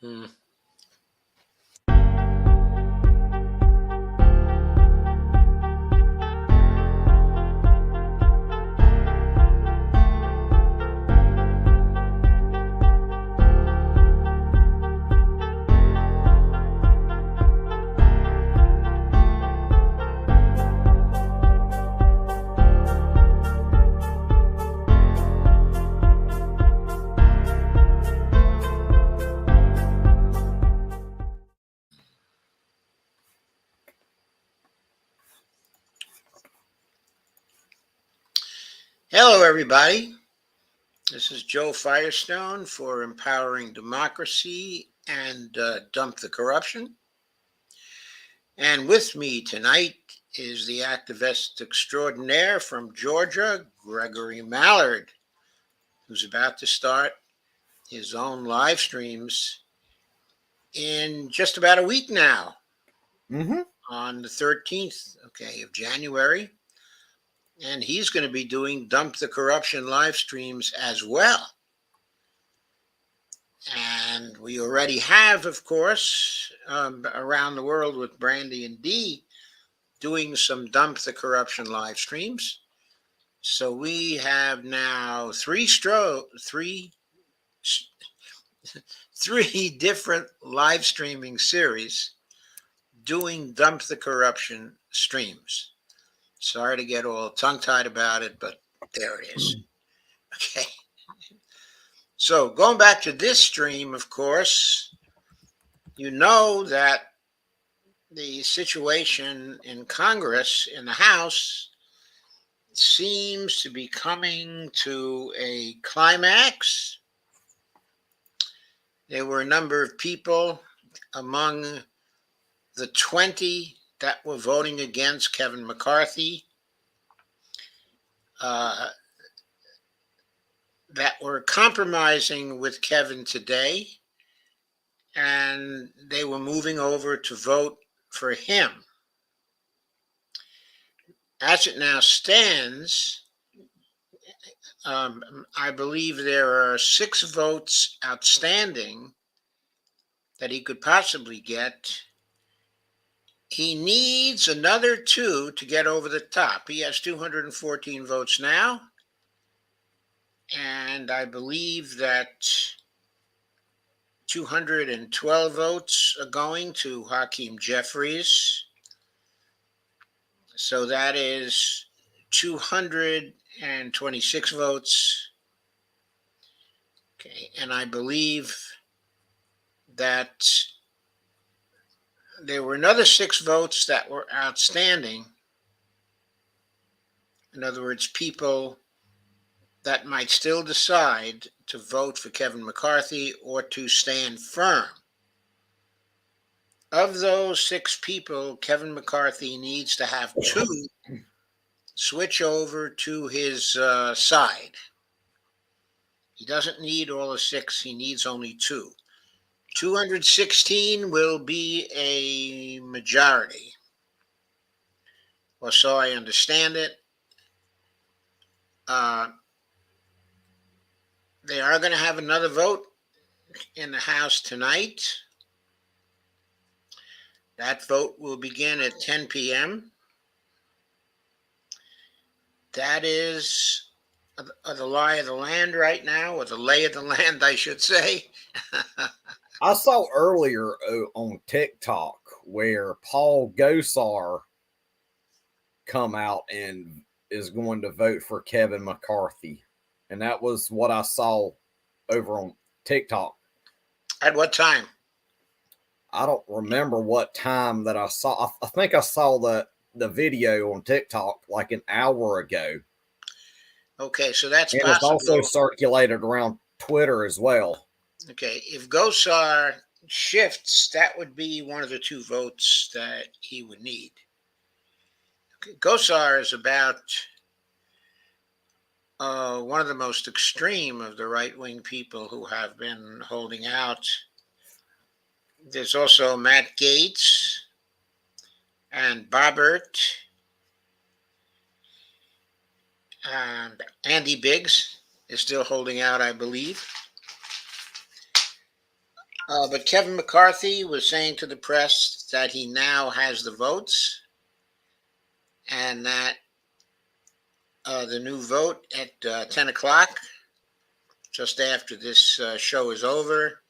Hmm. Hello, everybody. This is Joe Firestone for Empowering Democracy and Dump the Corruption. And with me tonight is the activist extraordinaire from Georgia, Gregory Mallard, who's about to start his own live streams in just about a week now, Mm-hmm. on the 13th, of January. And he's going to be doing Dump the Corruption live streams as well. And we already have, of course, around the world with Brandy and Dee doing some Dump the Corruption live streams. So we have now three different live streaming series doing Dump the Corruption streams. Sorry to get all tongue-tied about it, but there it is. Okay. So going back to this stream, of course, you know that the situation in Congress, in the House, seems to be coming to a climax. There were a number of people among the 20 that were voting against Kevin McCarthy that were compromising with Kevin today, and they were moving over to vote for him. As it now stands, I believe there are 6 votes outstanding that he could possibly get. He needs another 2 to get over the top. He has 214 votes now, and I believe that 212 votes are going to Hakeem Jeffries. So that is 226 votes. Okay, and I believe that there were another 6 votes that were outstanding. In other words, people that might still decide to vote for Kevin McCarthy or to stand firm. Of those 6 people, Kevin McCarthy needs to have 2 switch over to his side. He doesn't need all the 6, he needs only 2. 216 will be a majority, or so I understand it. They are going to have another vote in the House tonight. That vote will begin at 10 p.m. That is the lie of the land right now, or the lay of the land, I should say. I saw earlier on TikTok where Paul Gosar come out and is going to vote for Kevin McCarthy. And that was what I saw over on TikTok. At what time? I don't remember what time that I saw. I think I saw the video on TikTok like an hour ago. Okay, so that's and possible. It's also circulated around Twitter as well. Okay, if Gosar shifts, that would be one of the 2 votes that he would need. Okay, Gosar is about one of the most extreme of the right-wing people who have been holding out. There's also Matt Gaetz and Boebert and Andy Biggs is still holding out, I believe. But Kevin McCarthy was saying to the press that he now has the votes and that the new vote at 10 o'clock, just after this show is over,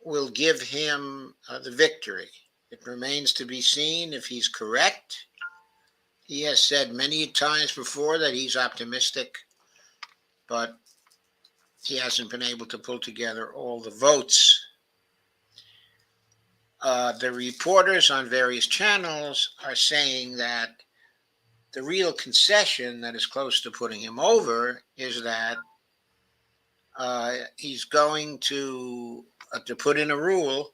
will give him the victory. It remains to be seen if he's correct. He has said many times before that he's optimistic, but he hasn't been able to pull together all the votes. The reporters on various channels are saying that the real concession that is close to putting him over is that he's going to put in a rule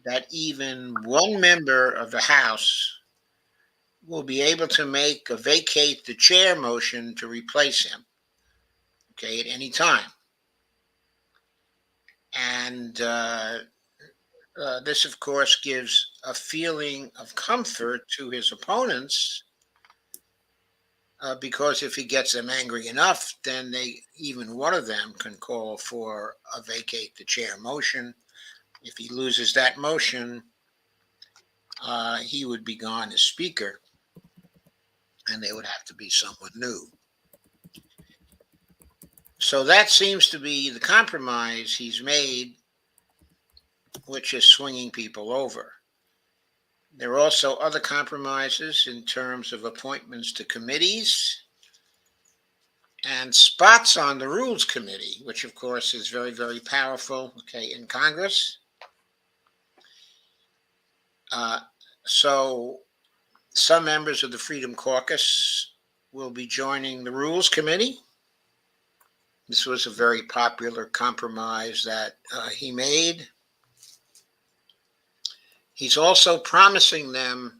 that even one member of the House will be able to make a vacate the chair motion to replace him, okay, at any time. And this, of course, gives a feeling of comfort to his opponents because if he gets them angry enough, then even one of them can call for a vacate the chair motion. If he loses that motion, he would be gone as speaker, and there would have to be someone new. So that seems to be the compromise he's made, which is swinging people over. There are also other compromises in terms of appointments to committees and spots on the Rules Committee, which of course is very, very powerful, okay, in Congress. So some members of the Freedom Caucus will be joining the Rules Committee. This was a very popular compromise that he made. He's also promising them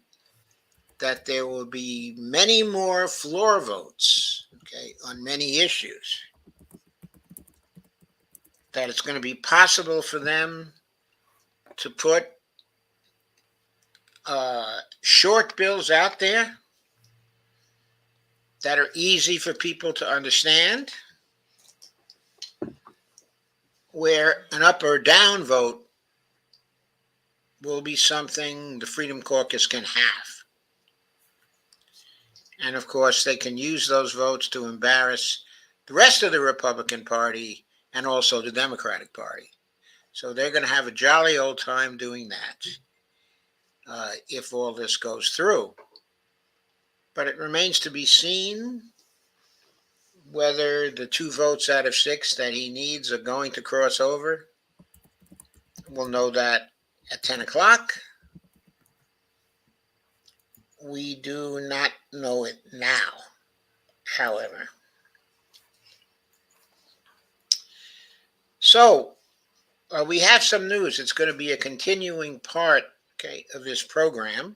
that there will be many more floor votes, okay, on many issues. That it's going to be possible for them to put short bills out there that are easy for people to understand, where an up or down vote will be something the Freedom Caucus can have. And of course, they can use those votes to embarrass the rest of the Republican Party and also the Democratic Party. So they're going to have a jolly old time doing that if all this goes through. But it remains to be seen whether the 2 votes out of 6 that he needs are going to cross over. We'll know that at 10 o'clock. We do not know it now, however. So we have some news. It's going to be a continuing part, okay, of this program.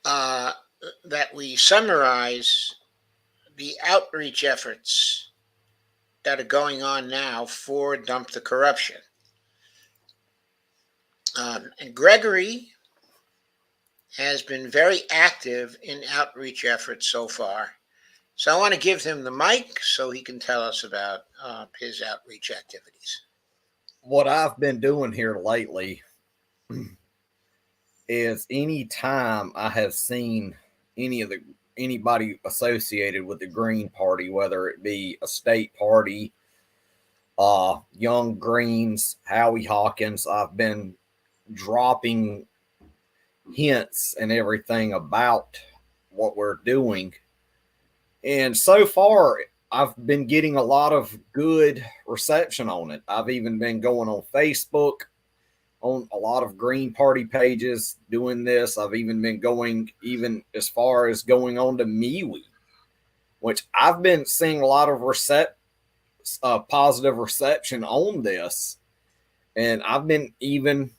That we summarize the outreach efforts that are going on now for Dump the Corruption. And Gregory has been very active in outreach efforts so far. So I want to give him the mic so he can tell us about his outreach activities. What I've been doing here lately is any time I have seen anybody associated with the Green Party, whether it be a state party, Young Greens, Howie Hawkins, I've been dropping hints and everything about what we're doing. And so far, I've been getting a lot of good reception on it. I've even been going on Facebook, on a lot of Green Party pages doing this. I've even been going even as far as going on to MeWe, which I've been seeing a lot of positive reception on this. And I've been even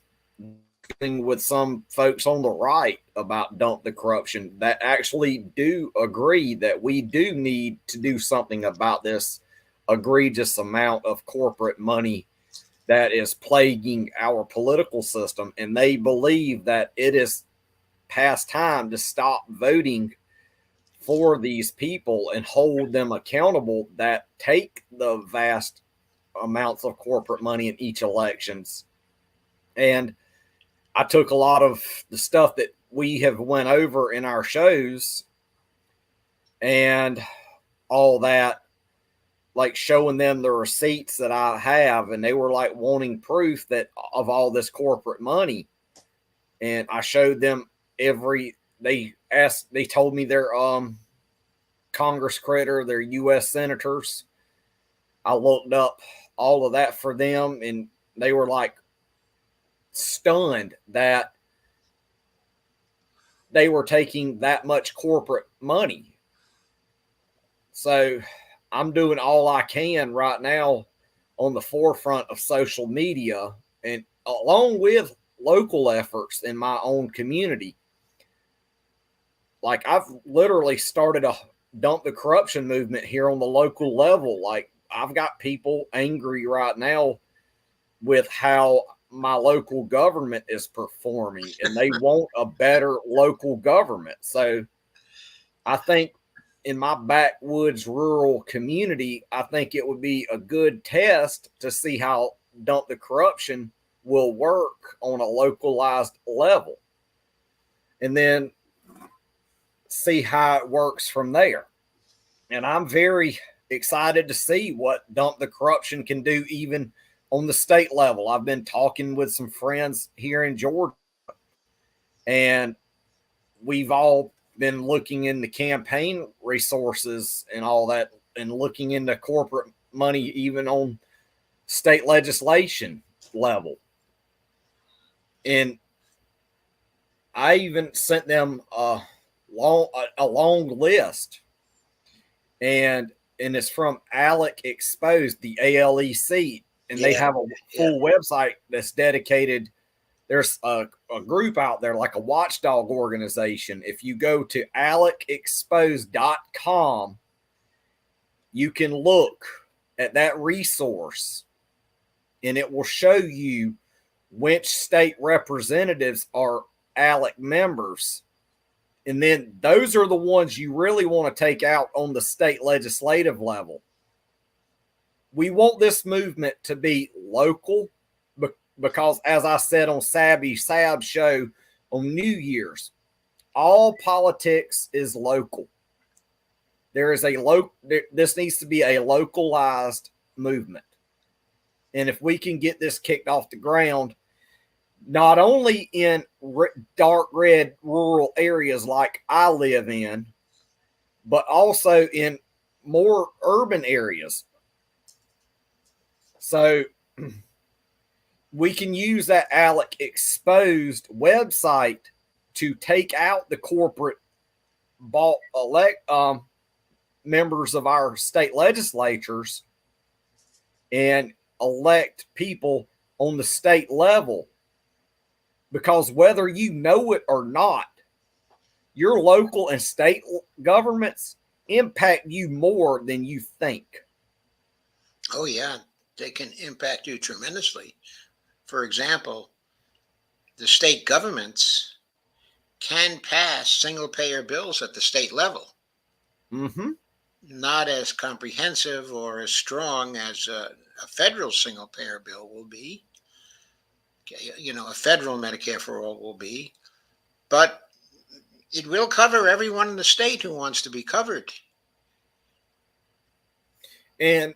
with some folks on the right about Dump the Corruption that actually do agree that we do need to do something about this egregious amount of corporate money that is plaguing our political system. And they believe that it is past time to stop voting for these people and hold them accountable that take the vast amounts of corporate money in each elections. And I took a lot of the stuff that we have went over in our shows and all that, like showing them the receipts that I have, and they were like wanting proof that of all this corporate money. And I showed them they told me their Congress critter, their US senators. I looked up all of that for them, and they were like stunned that they were taking that much corporate money. So I'm doing all I can right now on the forefront of social media, and along with local efforts in my own community. Like, I've literally started a dump the corruption movement here on the local level. Like, I've got people angry right now with how my local government is performing, and they want a better local government. So I think in my backwoods rural community, I think it would be a good test to see how dump the corruption will work on a localized level, and then see how it works from there. And I'm very excited to see what dump the corruption can do even on the state level. I've been talking with some friends here in Georgia, and we've all been looking into campaign resources and all that, and looking into corporate money even on state legislation level. And I even sent them a long list, and it's from ALEC Exposed, the ALEC, and they have a full website that's dedicated. There's a group out there, like a watchdog organization. If you go to alecexposed.com, you can look at that resource, and it will show you which state representatives are ALEC members. And then those are the ones you really want to take out on the state legislative level. We want this movement to be local, because, as I said on Sabby Sab's show on New Year's, all politics is local. This needs to be a localized movement. And if we can get this kicked off the ground, not only in dark red rural areas like I live in, but also in more urban areas. So we can use that ALEC Exposed website to take out the corporate members of our state legislatures and elect people on the state level. Because whether you know it or not, your local and state governments impact you more than you think. Oh, yeah. They can impact you tremendously. For example, the state governments can pass single-payer bills at the state level. Mm-hmm. Not as comprehensive or as strong as a federal single-payer bill will be. A federal Medicare for all will be. But it will cover everyone in the state who wants to be covered. And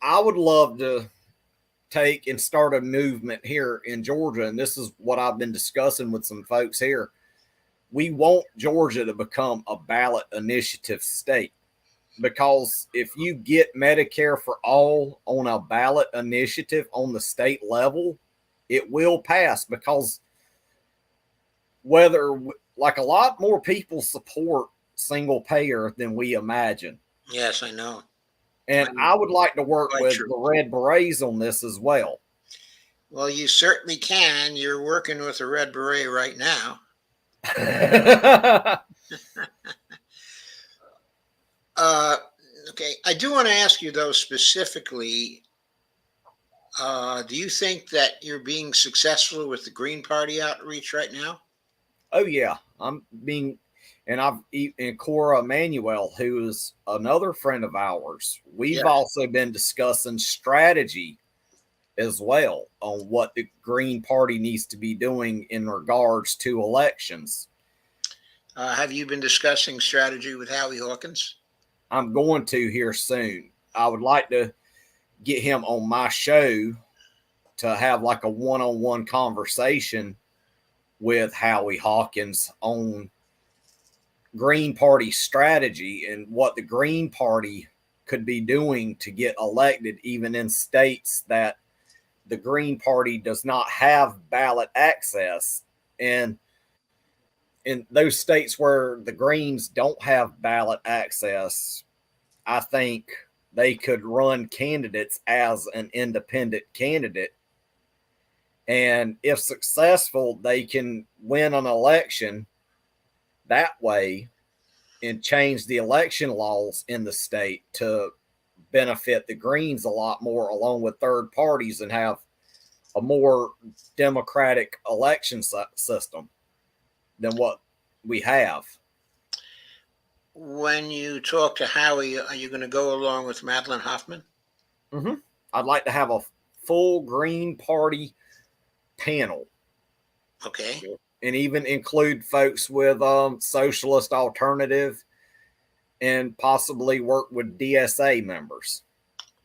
I would love to take and start a movement here in Georgia, and this is what I've been discussing with some folks here. We want Georgia to become a ballot initiative state, because if you get Medicare for all on a ballot initiative on the state level, it will pass, because like a lot more people support single payer than we imagine. Yes, I know. And I would like to work with the Red Berets on this as well. Well, you certainly can. You're working with a Red Beret right now. Okay. I do want to ask you, though, specifically, do you think that you're being successful with the Green Party outreach right now? Oh, yeah. And and Cora Emanuel, who is another friend of ours. We've Yes. also been discussing strategy as well on what the Green Party needs to be doing in regards to elections. Have you been discussing strategy with Howie Hawkins? I'm going to here soon. I would like to get him on my show to have like a one-on-one conversation with Howie Hawkins on Green Party strategy and what the Green Party could be doing to get elected, even in states that the Green Party does not have ballot access. And in those states where the Greens don't have ballot access, I think they could run candidates as an independent candidate. And if successful, they can win an election that way and change the election laws in the state to benefit the Greens a lot more, along with third parties, and have a more democratic election system than what we have. When you talk to Howie, are you going to go along with Madeline Hoffman? Mm-hmm. I'd like to have a full Green Party panel. Okay. And even include folks with socialist alternative and possibly work with DSA members.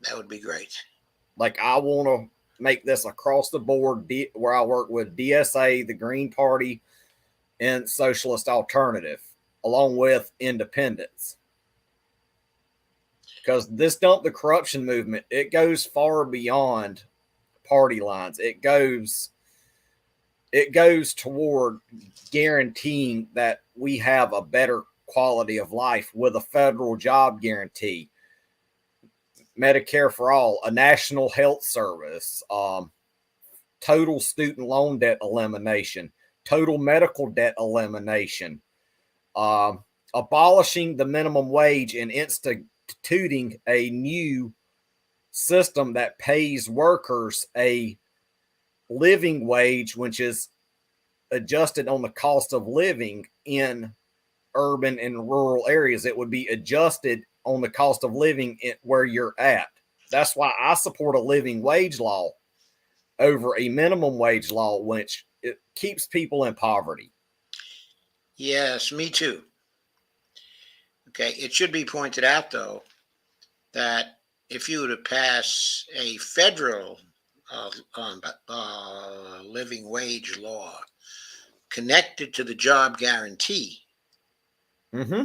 That would be great. Like, I want to make this across the board where I work with DSA, the Green Party, and socialist alternative, along with independents. Because this Dump the Corruption movement, it goes far beyond party lines. It goes toward guaranteeing that we have a better quality of life with a federal job guarantee, Medicare for all, a national health service, total student loan debt elimination, total medical debt elimination, abolishing the minimum wage and instituting a new system that pays workers a living wage, which is adjusted on the cost of living in urban and rural areas. It would be adjusted on the cost of living where you're at. That's why I support a living wage law over a minimum wage law, which it keeps people in poverty. Yes, me too. Okay. It should be pointed out, though, that if you were to pass a federal living wage law connected to the job guarantee, Mm-hmm.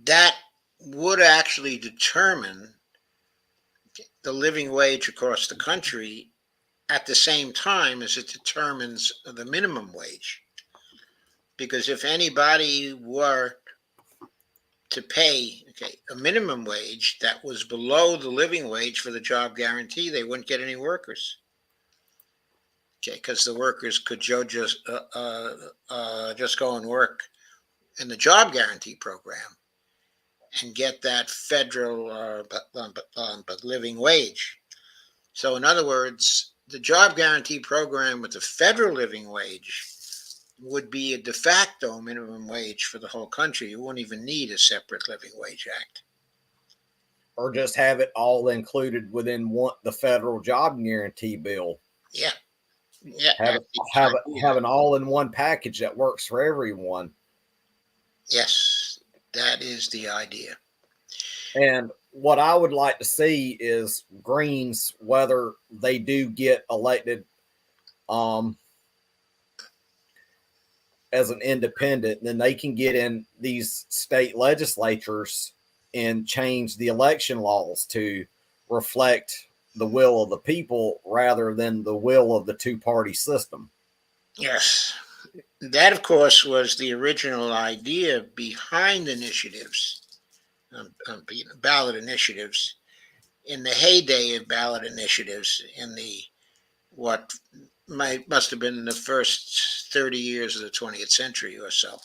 that would actually determine the living wage across the country at the same time as it determines the minimum wage. Because if anybody were to pay a minimum wage that was below the living wage for the job guarantee, they wouldn't get any workers. Okay, because the workers could just go and work in the job guarantee program and get that federal living wage. So, in other words, the job guarantee program with the federal living wage would be a de facto minimum wage for the whole country. You wouldn't even need a separate living wage act. Or just have it all included within the federal job guarantee bill. Yeah. Yeah. Have an all-in-one package that works for everyone. Yes, that is the idea. And what I would like to see is Greens, whether they do get elected as an independent, then they can get in these state legislatures and change the election laws to reflect the will of the people rather than the will of the two-party system. Yes. That, of course, was the original idea behind initiatives, ballot initiatives, in the heyday of ballot initiatives in the what must have been the first 30 years of the 20th century or so.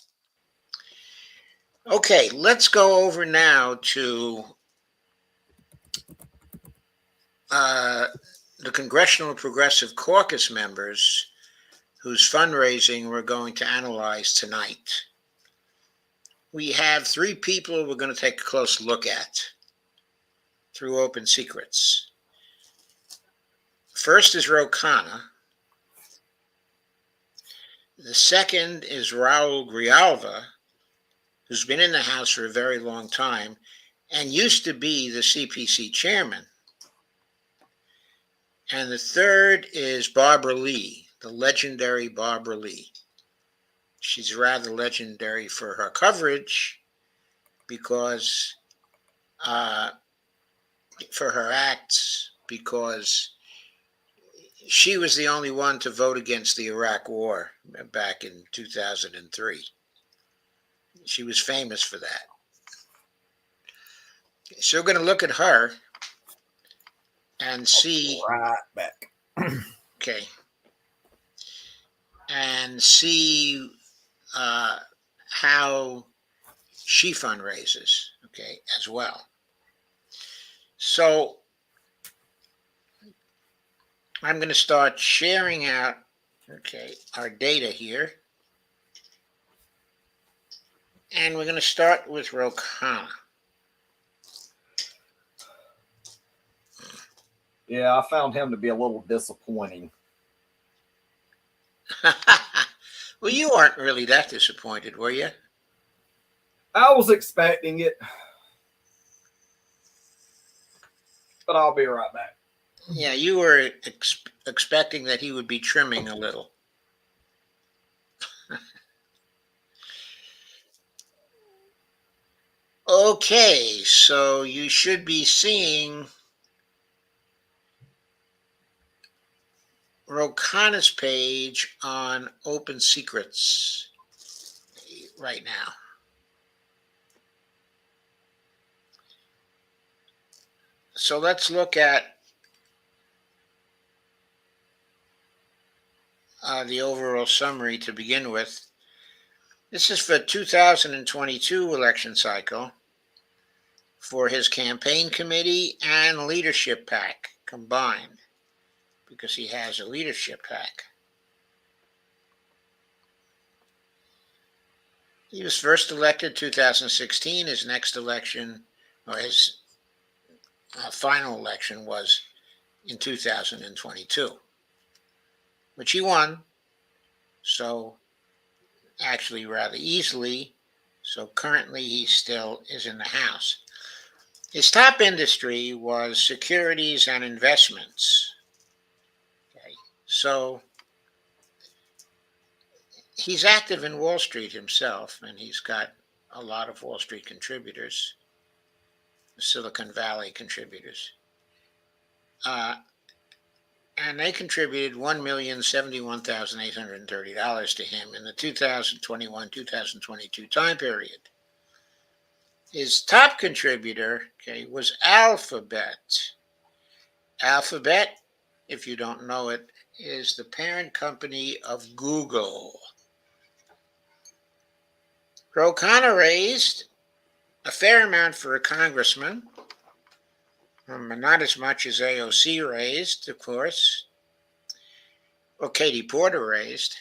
Okay, let's go over now to the Congressional Progressive Caucus members whose fundraising we're going to analyze tonight. we have three people we're going to take a close look at through Open Secrets. First is Khanna. The second is Raul Grijalva, who's been in the House for a very long time and used to be the CPC chairman. And the third is Barbara Lee, the legendary Barbara Lee. She's rather legendary for her coverage because for her acts, because she was the only one to vote against the Iraq War back in 2003. She was famous for that. So we're going to look at her and see. Right back. Okay. And see how she fundraises, okay, as well. So I'm going to start sharing out, okay, our data here. And we're going to start with Khanna. Yeah, I found him to be a little disappointing. Well, you aren't really that disappointed, were you? I was expecting it, but I'll be right back. Yeah, you were expecting that he would be trimming a little. Okay, so you should be seeing Khanna's page on Open Secrets right now. So let's look at the overall summary to begin with. This is for 2022 election cycle for his campaign committee and leadership PAC combined, because he has a leadership PAC. He was first elected 2016. His next election, or his final election, was in 2022, which he won. So actually rather easily. So currently he still is in the House. His top industry was securities and investments. Okay. So he's active in Wall Street himself, and he's got a lot of Wall Street contributors, Silicon Valley contributors. And they contributed $1,071,830 to him in the 2021-2022 time period. His top contributor, okay, was Alphabet. Alphabet, if you don't know it, is the parent company of Google. Khanna raised a fair amount for a congressman, not as much as AOC raised, of course, or Katie Porter raised,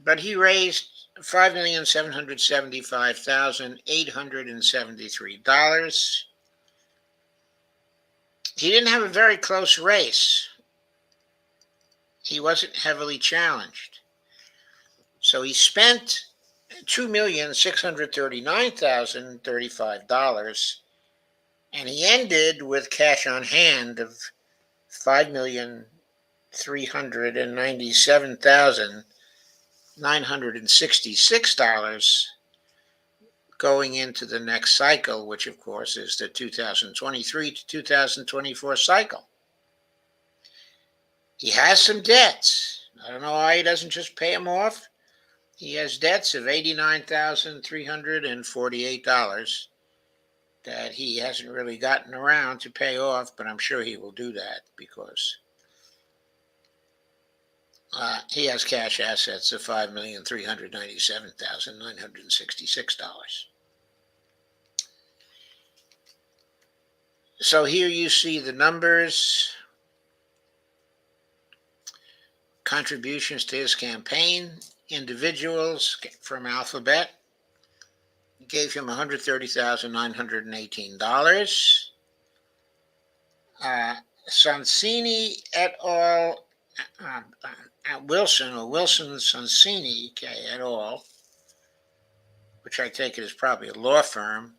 but he raised $5,775,873. He didn't have a very close race. He wasn't heavily challenged. So he spent $2,639,035, and he ended with cash on hand of $5,397,966 going into the next cycle, which of course is the 2023 to 2024 cycle. He has some debts. I don't know why he doesn't just pay them off. He has debts of $89,348 that he hasn't really gotten around to pay off, but I'm sure he will do that because he has cash assets of $5,397,966. So here you see the numbers, contributions to his campaign, individuals from Alphabet. gave him $130,918. Sonsini et al. Wilson Sonsini, okay, et al., which I take it is probably a law firm,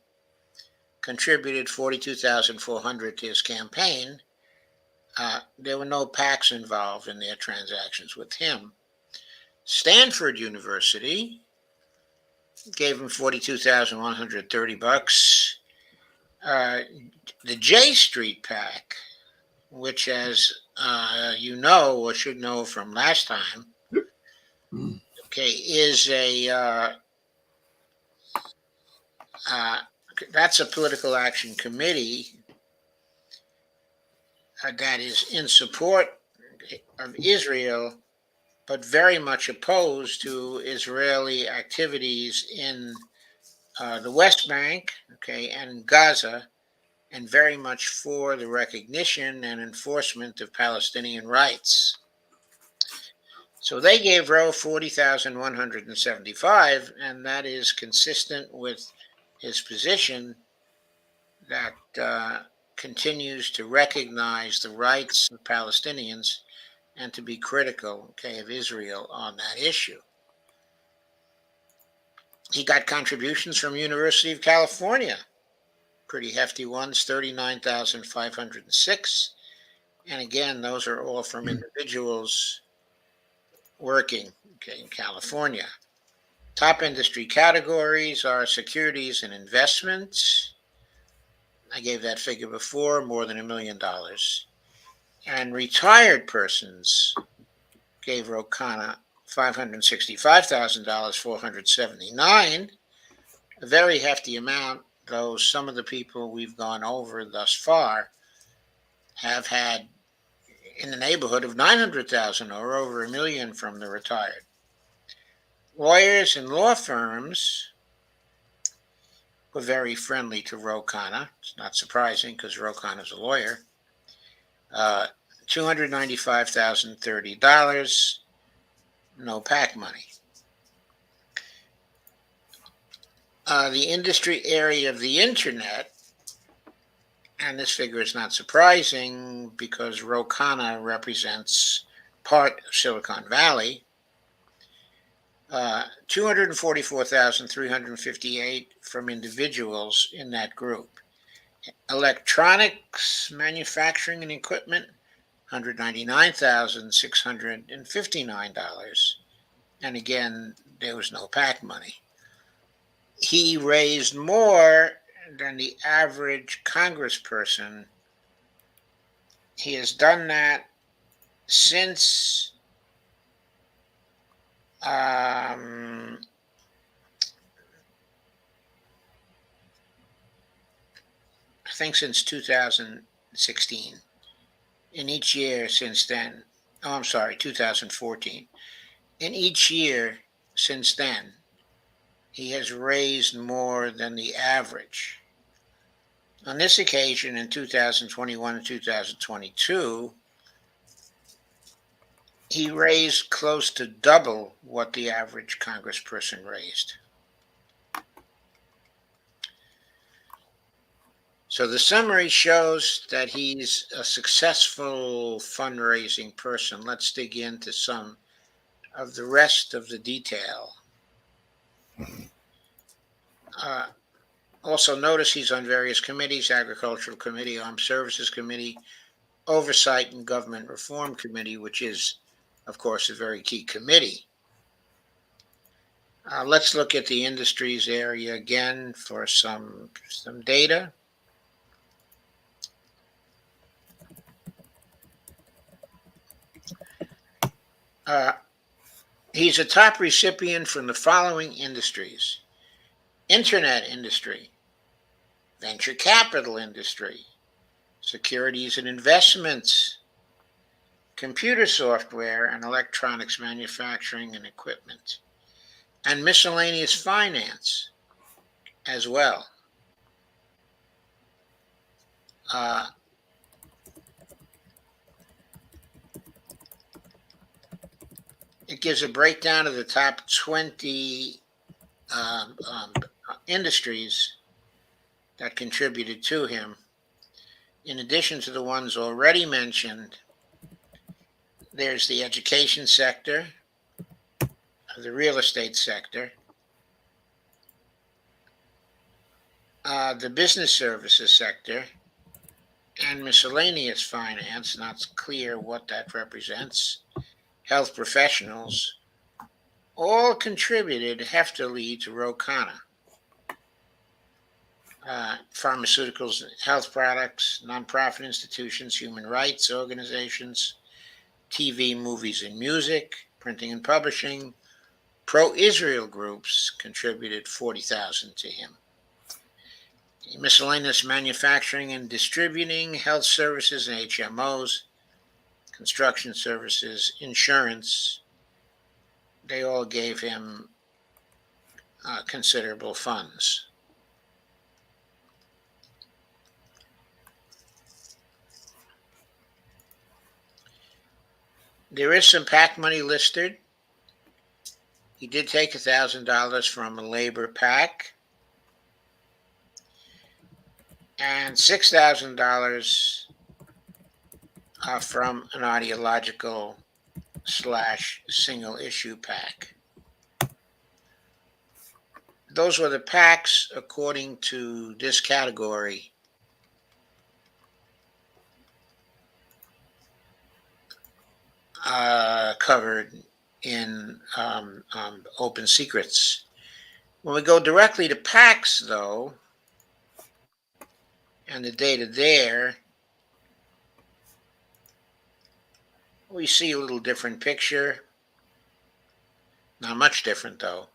contributed $42,400 to his campaign. There were no PACs involved in their transactions with him. Stanford University gave him $42,130. The J Street PAC, which, as you know or should know from last time, okay, is that's a political action committee that is in support of Israel, but very much opposed to Israeli activities in the West Bank, okay, and Gaza, and very much for the recognition and enforcement of Palestinian rights. So they gave Roe 40,175, and that is consistent with his position that continues to recognize the rights of Palestinians and to be critical, okay, of Israel on that issue. He got contributions from University of California, pretty hefty ones, 39,506. And again, those are all from individuals working, okay, in California. Top industry categories are securities and investments. I gave that figure before, more than $1 million. And retired persons gave Khanna $565,000, 479, a very hefty amount, though some of the people we've gone over thus far have had in the neighborhood of 900,000 or over $1 million from the retired. Lawyers and law firms were very friendly to Khanna. It's not surprising because Khanna is a lawyer. $295,030, no PAC money. The industry area of the internet, and this figure is not surprising because Khanna represents part of Silicon Valley, 244,358 from individuals in that group. Electronics, manufacturing, and equipment, $199,659. And again, there was no PAC money. He raised more than the average congressperson. He has done that since I think since 2016. In each year since then, 2014. In each year since then, he has raised more than the average. On this occasion, in 2021 and 2022, he raised close to double what the average congressperson raised. So the summary shows that he's a successful fundraising person. Let's dig into some of the rest of the detail. Also notice he's on various committees: Agricultural Committee, Armed Services Committee, Oversight and Government Reform Committee, which is, of course, a very key committee. Let's look at the industries area again for some data. He's a top recipient from the following industries: internet industry, venture capital industry, securities and investments, computer software and electronics manufacturing and equipment, and miscellaneous finance as well. It gives a breakdown of the top 20 industries that contributed to him. In addition to the ones already mentioned, there's the education sector, the real estate sector, the business services sector, and miscellaneous finance, not clear what that represents, health professionals, all contributed heftily to Ro Khanna. Pharmaceuticals, health products, nonprofit institutions, human rights organizations, TV, movies, and music, printing and publishing, pro-Israel groups contributed 40,000 to him. Miscellaneous manufacturing and distributing, health services and HMOs, construction services, insurance, they all gave him considerable funds. There is some PAC money listed. He did take $1,000 from a labor PAC and $6,000 from an ideological / single issue PAC. Those were the PACs according to this category. Covered in Open Secrets. When we go directly to PACs, though, and the data there, we see a little different picture. Not much different, though.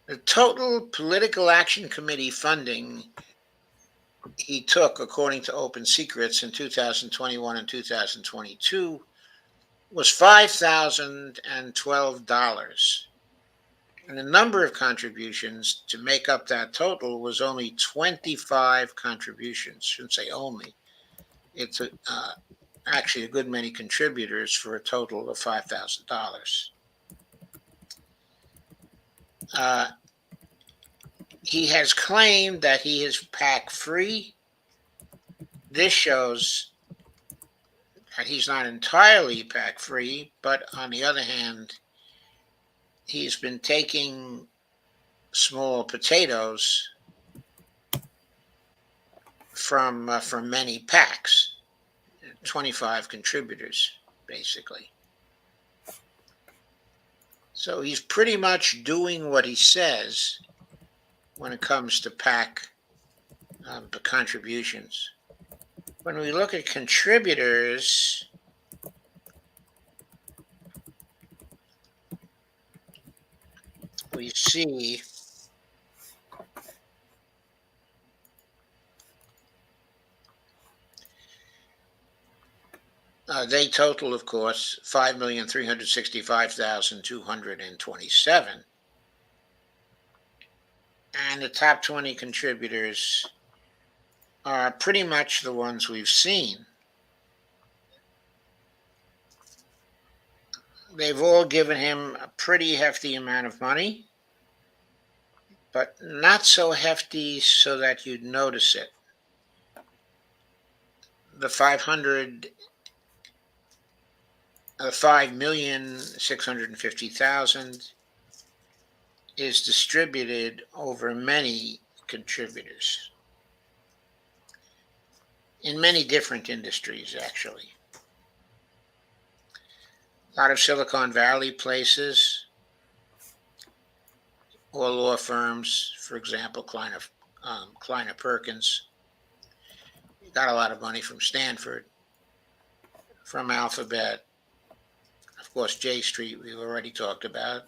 The total Political Action Committee funding he took, according to Open Secrets, in 2021 and 2022 was $5,012. And the number of contributions to make up that total was only 25 contributions. Shouldn't say only. It's actually a good many contributors for a total of $5,000. He has claimed that he is PAC free. This shows that he's not entirely PAC free, but on the other hand, he's been taking small potatoes from many PACs, 25 contributors, basically. So he's pretty much doing what he says when it comes to PAC contributions. When we look at contributors, we see they total, of course, 5,365,227. And the top 20 contributors are pretty much the ones we've seen. They've all given him a pretty hefty amount of money, but not so hefty so that you'd notice it. The 5,650,000 is distributed over many contributors in many different industries, actually. A lot of Silicon Valley places, or law firms, for example, Kleiner Perkins. Got a lot of money from Stanford, from Alphabet, of course, J Street, we've already talked about.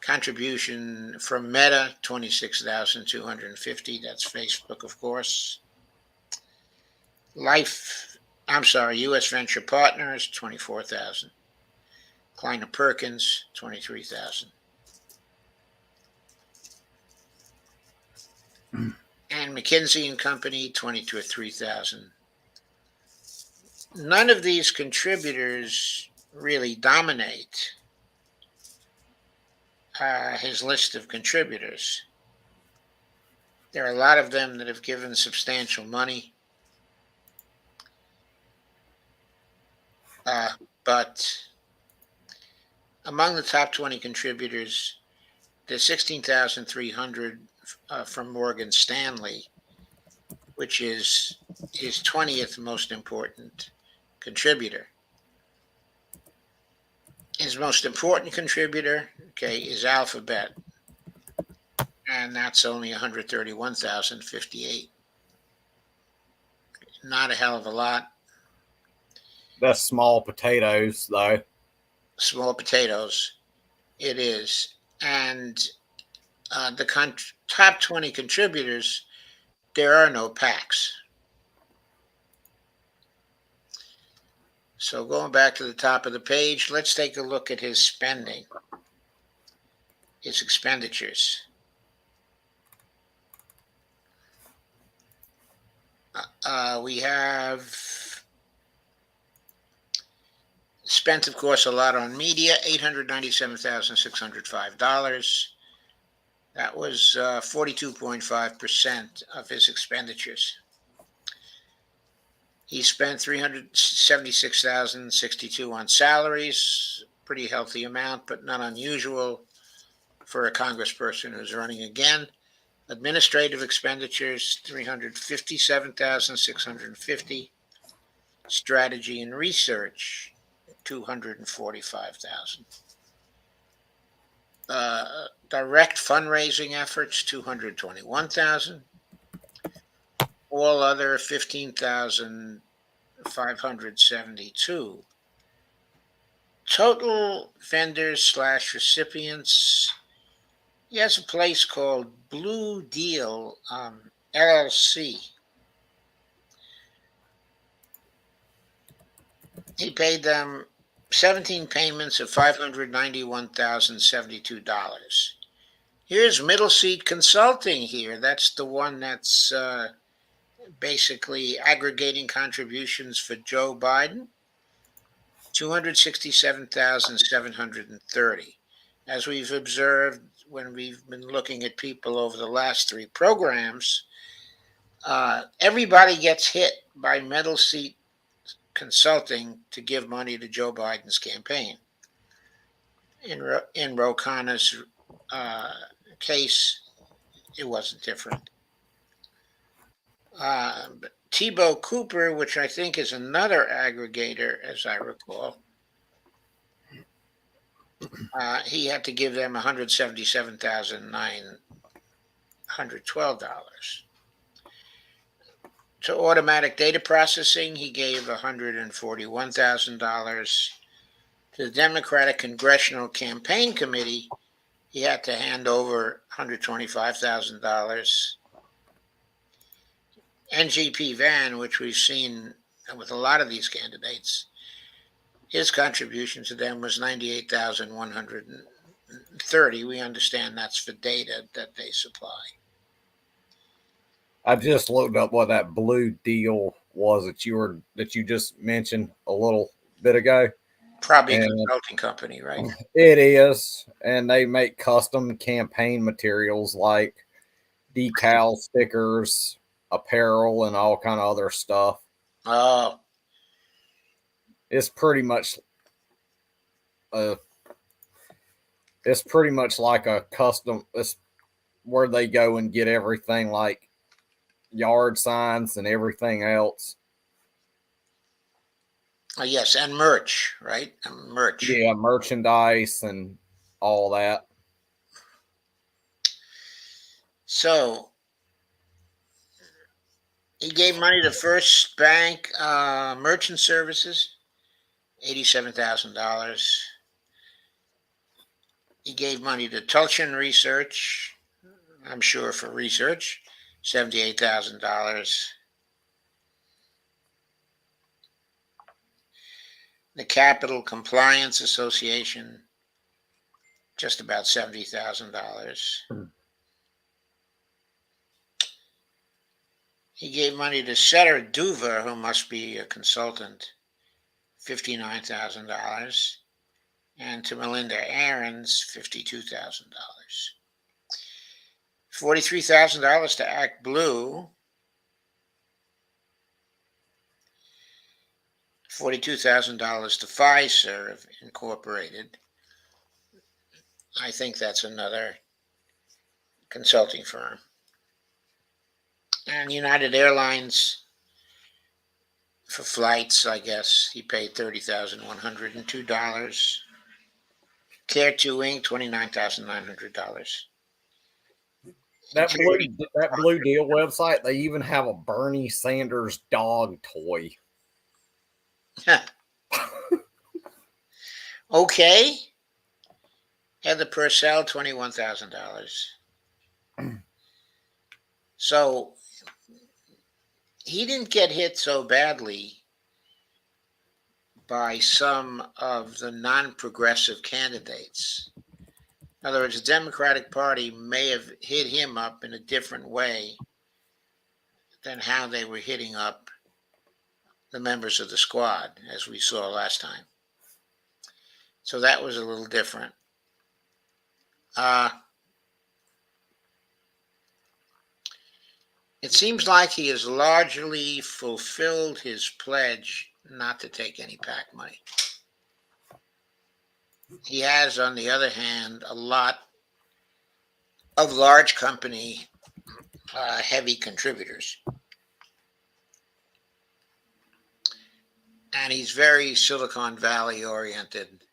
Contribution from Meta, 26,250. That's Facebook, of course. U.S. Venture Partners, 24,000. Kleiner Perkins, 23,000. And McKinsey and Company, 23,000. None of these contributors really dominate. his list of contributors. There are a lot of them that have given substantial money, but among the top 20 contributors, there's 16,300 from Morgan Stanley, which is his 20th most important contributor. His most important contributor, okay, is Alphabet, and that's only 131,058. Not a hell of a lot. That's small potatoes, though. Small potatoes, it is. And the top 20 contributors, there are no PACs. So going back to the top of the page, let's take a look at his spending, his expenditures. We have spent, of course, a lot on media, $897,605. That was 42.5% of his expenditures. He spent $376,062 on salaries, pretty healthy amount, but not unusual for a congressperson who's running again. Administrative expenditures, $357,650. Strategy and research, $245,000. Direct fundraising efforts, $221,000. All other, $15,572. Total vendors / recipients. He has a place called Blue Deal LLC. He paid them 17 payments of $591,072. Here's Middle Seat Consulting here. That's the one that's basically aggregating contributions for Joe Biden. 267,730. As we've observed when we've been looking at people over the last three programs, everybody gets hit by Middle Seat Consulting to give money to Joe Biden's campaign. In Ro Khanna's case, it wasn't different. Thibault Cooper, which I think is another aggregator, as I recall, he had to give them $177,912. To automatic data processing, he gave $141,000. To the Democratic Congressional Campaign Committee, he had to hand over $125,000. NGP Van, which we've seen with a lot of these candidates, his contribution to them was $98,130. We understand that's for data that they supply. I just looked up what that Blue Deal was that you just mentioned a little bit ago. Probably a consulting company, right? It is, and they make custom campaign materials like decal stickers, apparel, and all kind of other stuff. Oh, it's pretty much like a custom. It's where they go and get everything, like yard signs and everything else. Yes, and merch, right? Merch. Yeah, merchandise and all that. So he gave money to First Bank Merchant Services, $87,000. He gave money to Tulchin Research, I'm sure for research, $78,000. The Capital Compliance Association, just about $70,000. He gave money to Setter Duva, who must be a consultant, $59,000. And to Melinda Aarons, $52,000. $43,000 to Act Blue. $42,000 to Fiserv Incorporated. I think that's another consulting firm. And United Airlines for flights, I guess, he paid $30,102. Care 2 Inc., $29,900. That Blue Deal website, they even have a Bernie Sanders dog toy. Okay. Heather Purcell, $21,000. So he didn't get hit so badly by some of the non-progressive candidates. In other words, the Democratic Party may have hit him up in a different way than how they were hitting up the members of the squad, as we saw last time. So that was a little different. It seems like he has largely fulfilled his pledge not to take any PAC money. He has, on the other hand, a lot of large company heavy contributors. And he's very Silicon Valley oriented,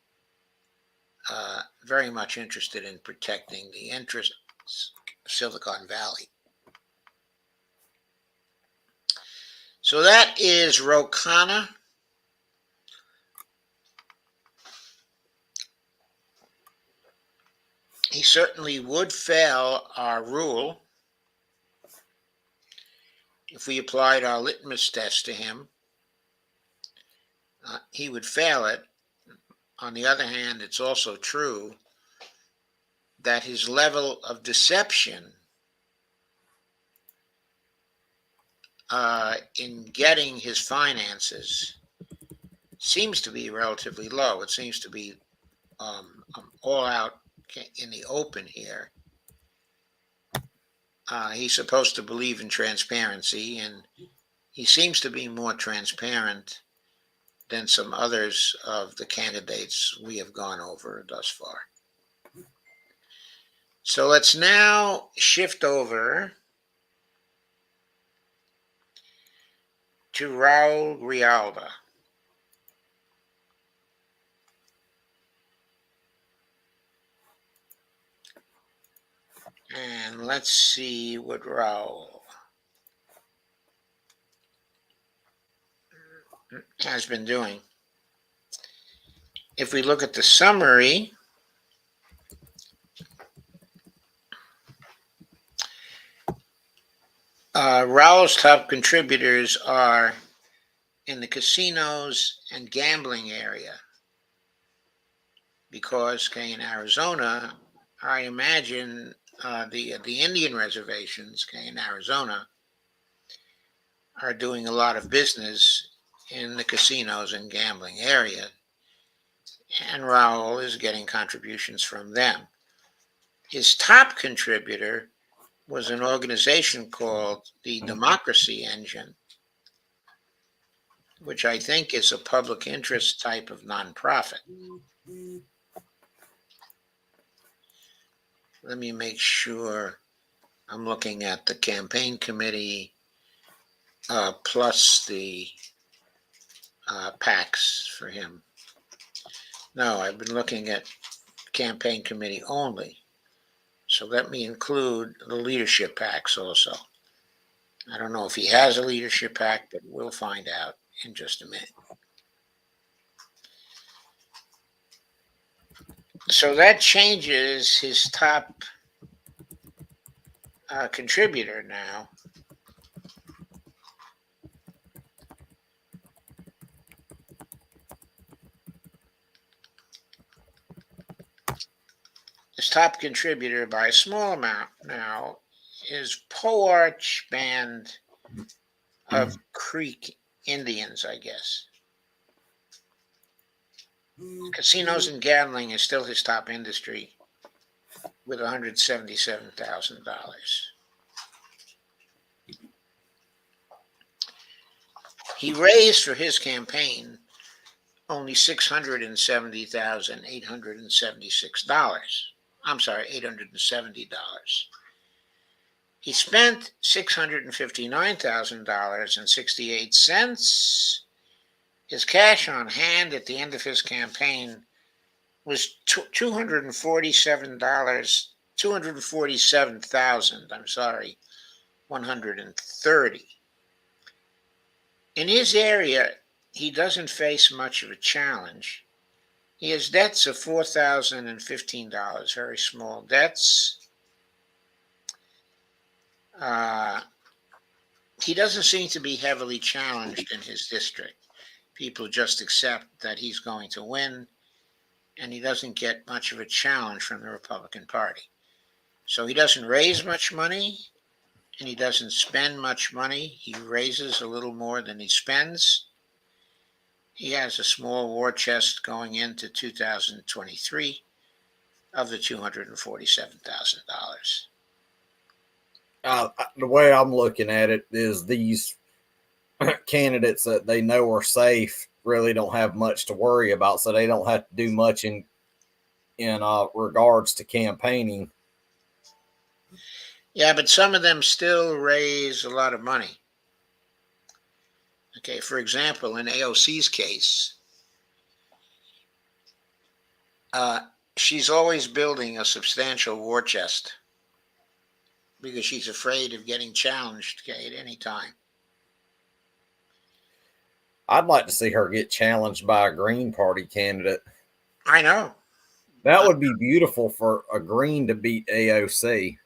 very much interested in protecting the interests of Silicon Valley. So that is Ro Khanna. He certainly would fail our rule if we applied our litmus test to him. He would fail it. On the other hand, it's also true that his level of deception in getting his finances seems to be relatively low. It seems to be all out in the open here. He's supposed to believe in transparency, and he seems to be more transparent than some others of the candidates we have gone over thus far. So let's now shift over to Raul Grijalva. And let's see what Raul has been doing. If we look at the summary, Raul's top contributors are in the casinos and gambling area because, in Arizona, I imagine the Indian reservations in Arizona are doing a lot of business in the casinos and gambling area, and Raul is getting contributions from them. His top contributor was an organization called the Democracy Engine, which I think is a public interest type of nonprofit. Let me make sure I'm looking at the campaign committee plus the PACs for him. No, I've been looking at campaign committee only. So let me include the leadership PACs also. I don't know if he has a leadership PAC, but we'll find out in just a minute. So that changes his top contributor now. His top contributor by a small amount now is Poarch Band of Creek Indians, I guess. Casinos and gambling is still his top industry with $177,000. He raised for his campaign only $670,876. I'm sorry, $870. He spent $659,000.68. His cash on hand at the end of his campaign was $247, 247,000. I'm sorry, 130. In his area, he doesn't face much of a challenge. He has debts of $4,015, very small debts. He doesn't seem to be heavily challenged in his district. People just accept that he's going to win, and he doesn't get much of a challenge from the Republican Party. So he doesn't raise much money, and he doesn't spend much money. He raises a little more than he spends. He has a small war chest going into 2023 of the $247,000. The way I'm looking at it is these candidates that they know are safe really don't have much to worry about, so they don't have to do much in regards to campaigning. Yeah, but some of them still raise a lot of money. Okay, for example, in AOC's case, she's always building a substantial war chest because she's afraid of getting challenged, okay, at any time. I'd like to see her get challenged by a Green Party candidate. I know. That would be beautiful for a Green to beat AOC.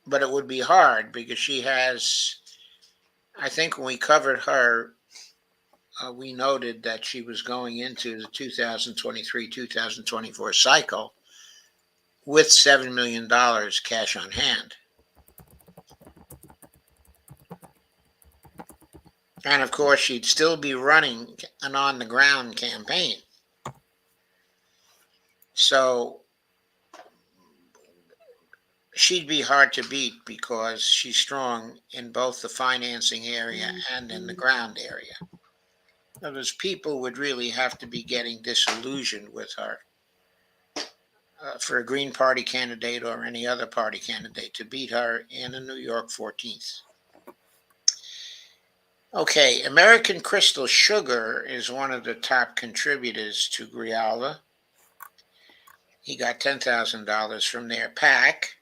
But it would be hard because she has, I think when we covered her, we noted that she was going into the 2023-2024 cycle with $7 million cash on hand. And of course, she'd still be running an on the ground campaign. So she'd be hard to beat because she's strong in both the financing area and in the ground area. In other words, people would really have to be getting disillusioned with her for a Green Party candidate or any other party candidate to beat her in the New York 14th. Okay, American Crystal Sugar is one of the top contributors to Grijalva. He got $10,000 from their PAC.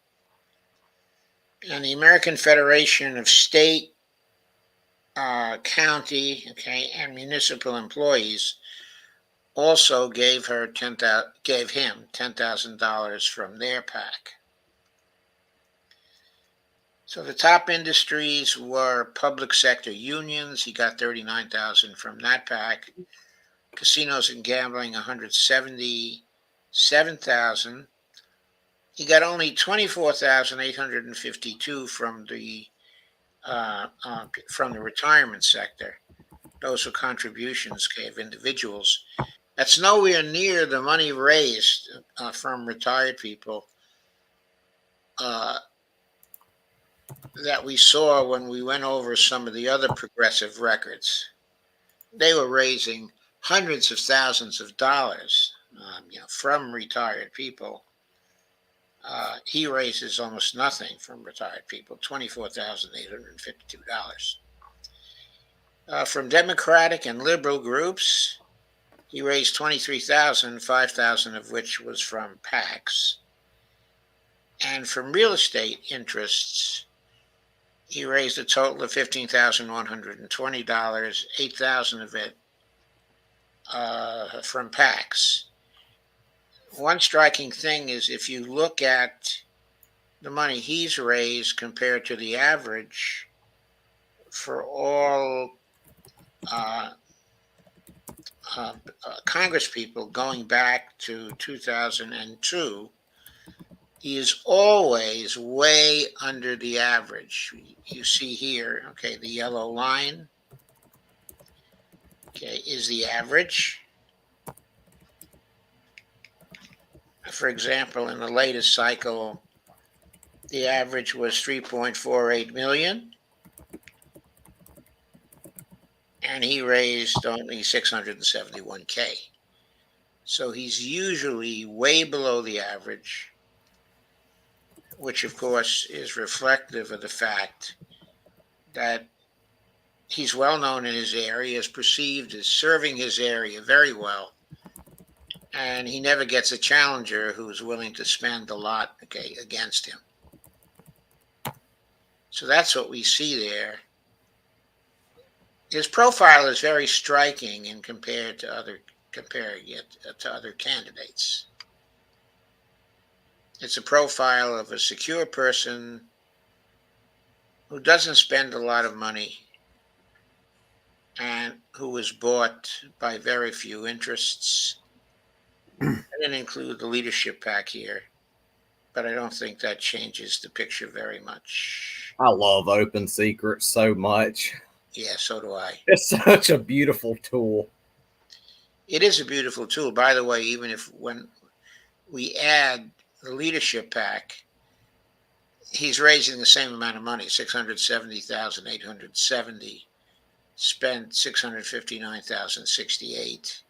And the American Federation of State, County, okay, and municipal employees also gave him $10,000 from their PAC. So the top industries were public sector unions. He got $39,000 from that PAC. Casinos and gambling, $177,000. He got only $24,852 from the retirement sector. Those were contributions gave individuals. That's nowhere near the money raised from retired people that we saw when we went over some of the other progressive records. They were raising hundreds of thousands of dollars, from retired people. He raises almost nothing from retired people, $24,852. From Democratic and liberal groups, he raised $23,000, $5,000 of which was from PACs. And from real estate interests, he raised a total of $15,120, $8,000 of it from PACs. One striking thing is if you look at the money he's raised compared to the average for all Congress people going back to 2002, he is always way under the average. You see here, okay, the yellow line, okay, is the average. For example, in the latest cycle, the average was 3.48 million, and he raised only 671K. So he's usually way below the average, which of course is reflective of the fact that he's well known in his area, is perceived as serving his area very well, and he never gets a challenger who's willing to spend a lot, okay, against him. So that's what we see there. His profile is very striking in comparing it to other candidates. It's a profile of a secure person who doesn't spend a lot of money and who is bought by very few interests. I didn't include the leadership pack here, but I don't think that changes the picture very much. I love Open Secrets so much. Yeah, so do I. It's such a beautiful tool. It is a beautiful tool. By the way, even if when we add the leadership pack, he's raising the same amount of money, 670,870, spent 659,068.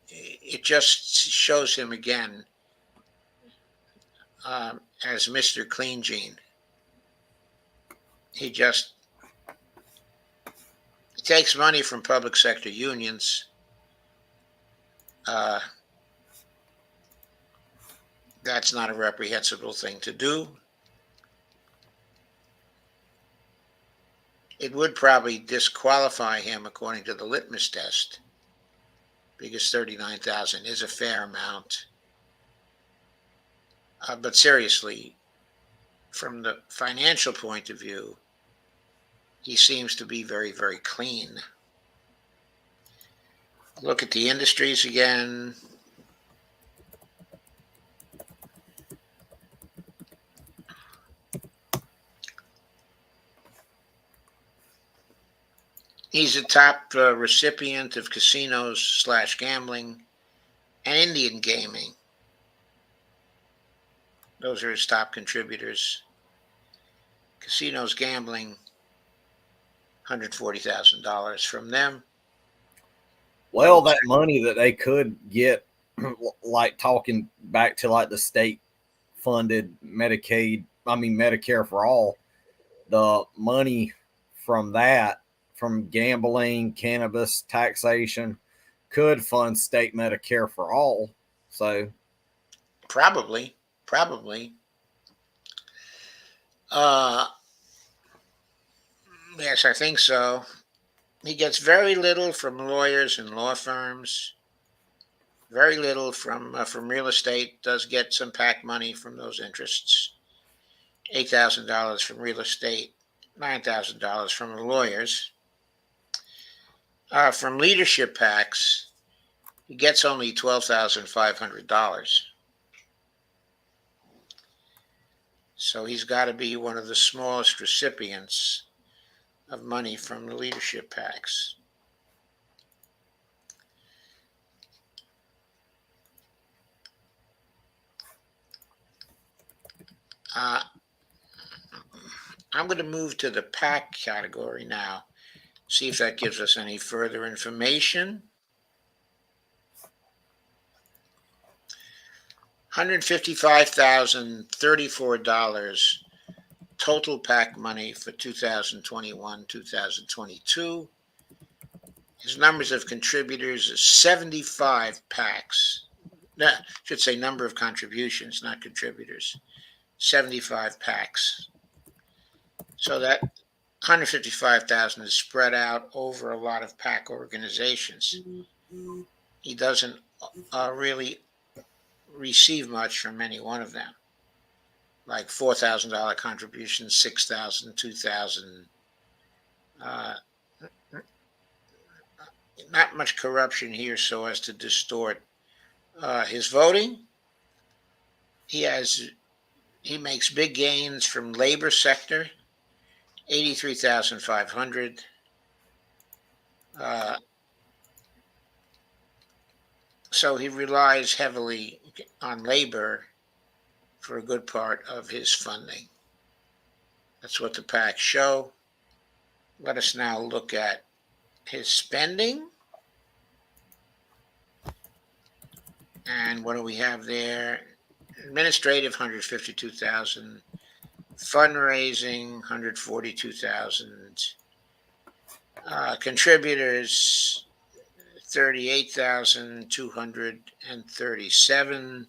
It just shows him again as Mr. Clean Gene. He just takes money from public sector unions. That's not a reprehensible thing to do. It would probably disqualify him according to the litmus test, because 39,000 is a fair amount. But seriously, from the financial point of view, he seems to be very, very clean. Look at the industries again. He's a top recipient of casinos/gambling and Indian gaming. Those are his top contributors. Casinos, gambling, $140,000 from them. Well, that money that they could get, like talking back to like the state funded Medicare for all, the money from that, from gambling, cannabis, taxation, could fund state Medicare for all. So Probably. Yes, I think so. He gets very little from lawyers and law firms. Very little from real estate. Does get some PAC money from those interests. $8,000 from real estate. $9,000 from the lawyers. From leadership PACs, he gets only $12,500. So he's got to be one of the smallest recipients of money from the leadership PACs. I'm going to move to the PAC category now, see if that gives us any further information. $155,034 total PAC money for 2021-2022. His numbers of contributors is 75 PACs. No, I should say number of contributions, not contributors. 75 PACs. So that 155,000 is spread out over a lot of PAC organizations. He doesn't really receive much from any one of them, like $4,000 contributions, 6,000, 2,000. Not much corruption here so as to distort his voting. He makes big gains from labor sector, 83,500. So he relies heavily on labor for a good part of his funding. That's what the PACs show. Let us now look at his spending. And what do we have there? Administrative, 152,000. Fundraising, 142,000. Contributors, 38,237.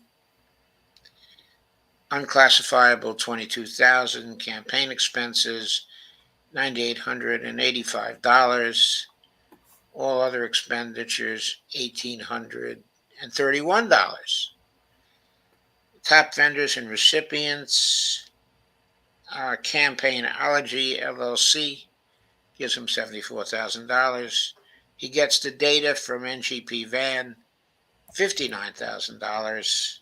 Unclassifiable, 22,000. Campaign expenses, $9,885. All other expenditures, $1,831. Top vendors and recipients, Campaignology LLC gives him $74,000. He gets the data from NGP Van, $59,000.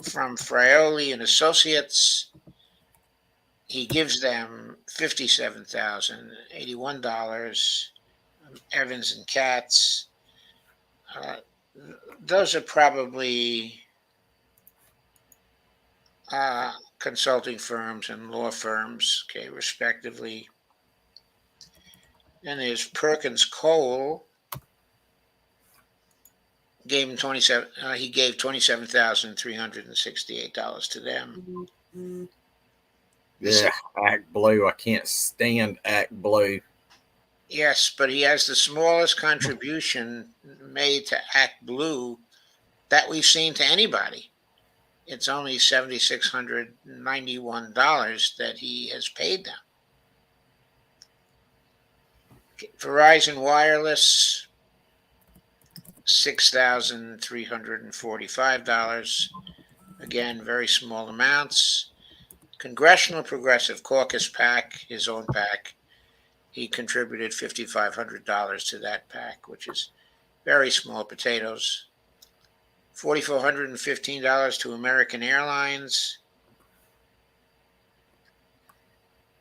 From Frioli and Associates, he gives them $57,081. Evans and Katz, those are probably consulting firms and law firms, okay, respectively. Then there's Perkins Cole. Gave him 27. He gave $27,368 to them. Yeah, Act Blue. I can't stand Act Blue. Yes, but he has the smallest contribution made to Act Blue that we've seen to anybody. It's only $7,691 that he has paid them. Verizon Wireless, $6,345. Again, very small amounts. Congressional Progressive Caucus PAC, his own PAC, he contributed $5,500 to that PAC, which is very small potatoes. $4,415 to American Airlines,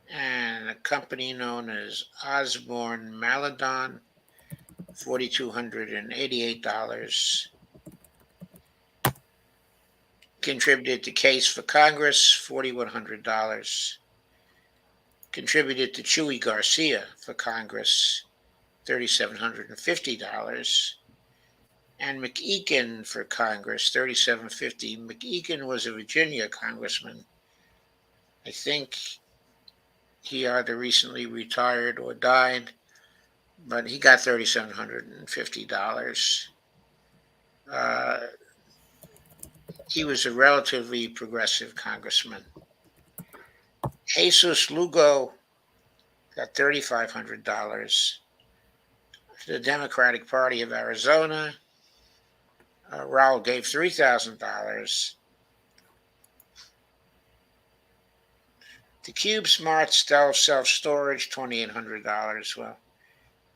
and a company known as Osborne Maladon, $4,288. Contributed to Case for Congress, $4,100. Contributed to Chuy Garcia for Congress, $3,750. And McEakin for Congress, $3,750. McEakin was a Virginia congressman. I think he either recently retired or died, but he got $3,750. He was a relatively progressive congressman. Jesus Lugo got $3,500. The Democratic Party of Arizona, Raul gave $3,000. The Cube Smart Self-Storage, $2,800. Well,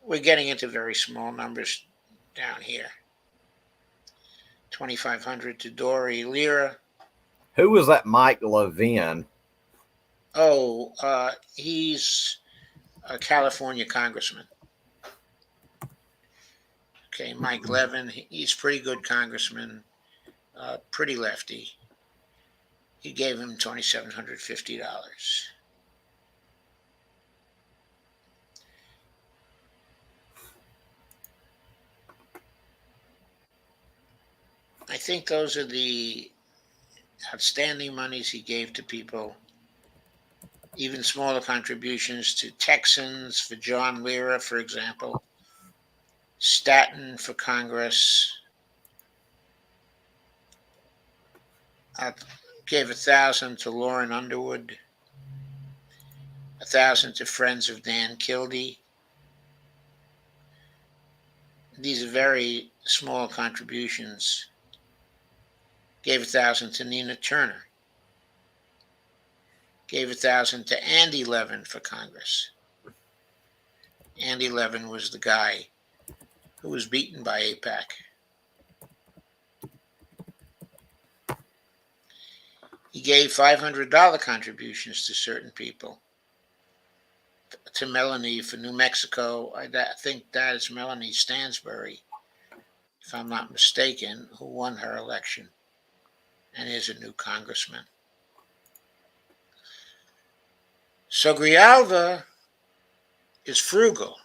we're getting into very small numbers down here. $2,500 to Dory Lira. Who was that Mike Levin? Oh, he's a California congressman. Okay, Mike Levin, he's a pretty good congressman, pretty lefty. He gave him $2,750. I think those are the outstanding monies he gave to people. Even smaller contributions to Texans for John Lira, for example. Staten for Congress. Gave $1,000 to Lauren Underwood. $1,000 to Friends of Dan Kildee. These are very small contributions. Gave $1,000 to Nina Turner. Gave $1,000 to Andy Levin for Congress. Andy Levin was the guy who was beaten by AIPAC. He gave $500 contributions to certain people. To Melanie for New Mexico, I think that is Melanie Stansbury. if I'm not mistaken, who won her election and is a new congressman. So Grijalva is frugal.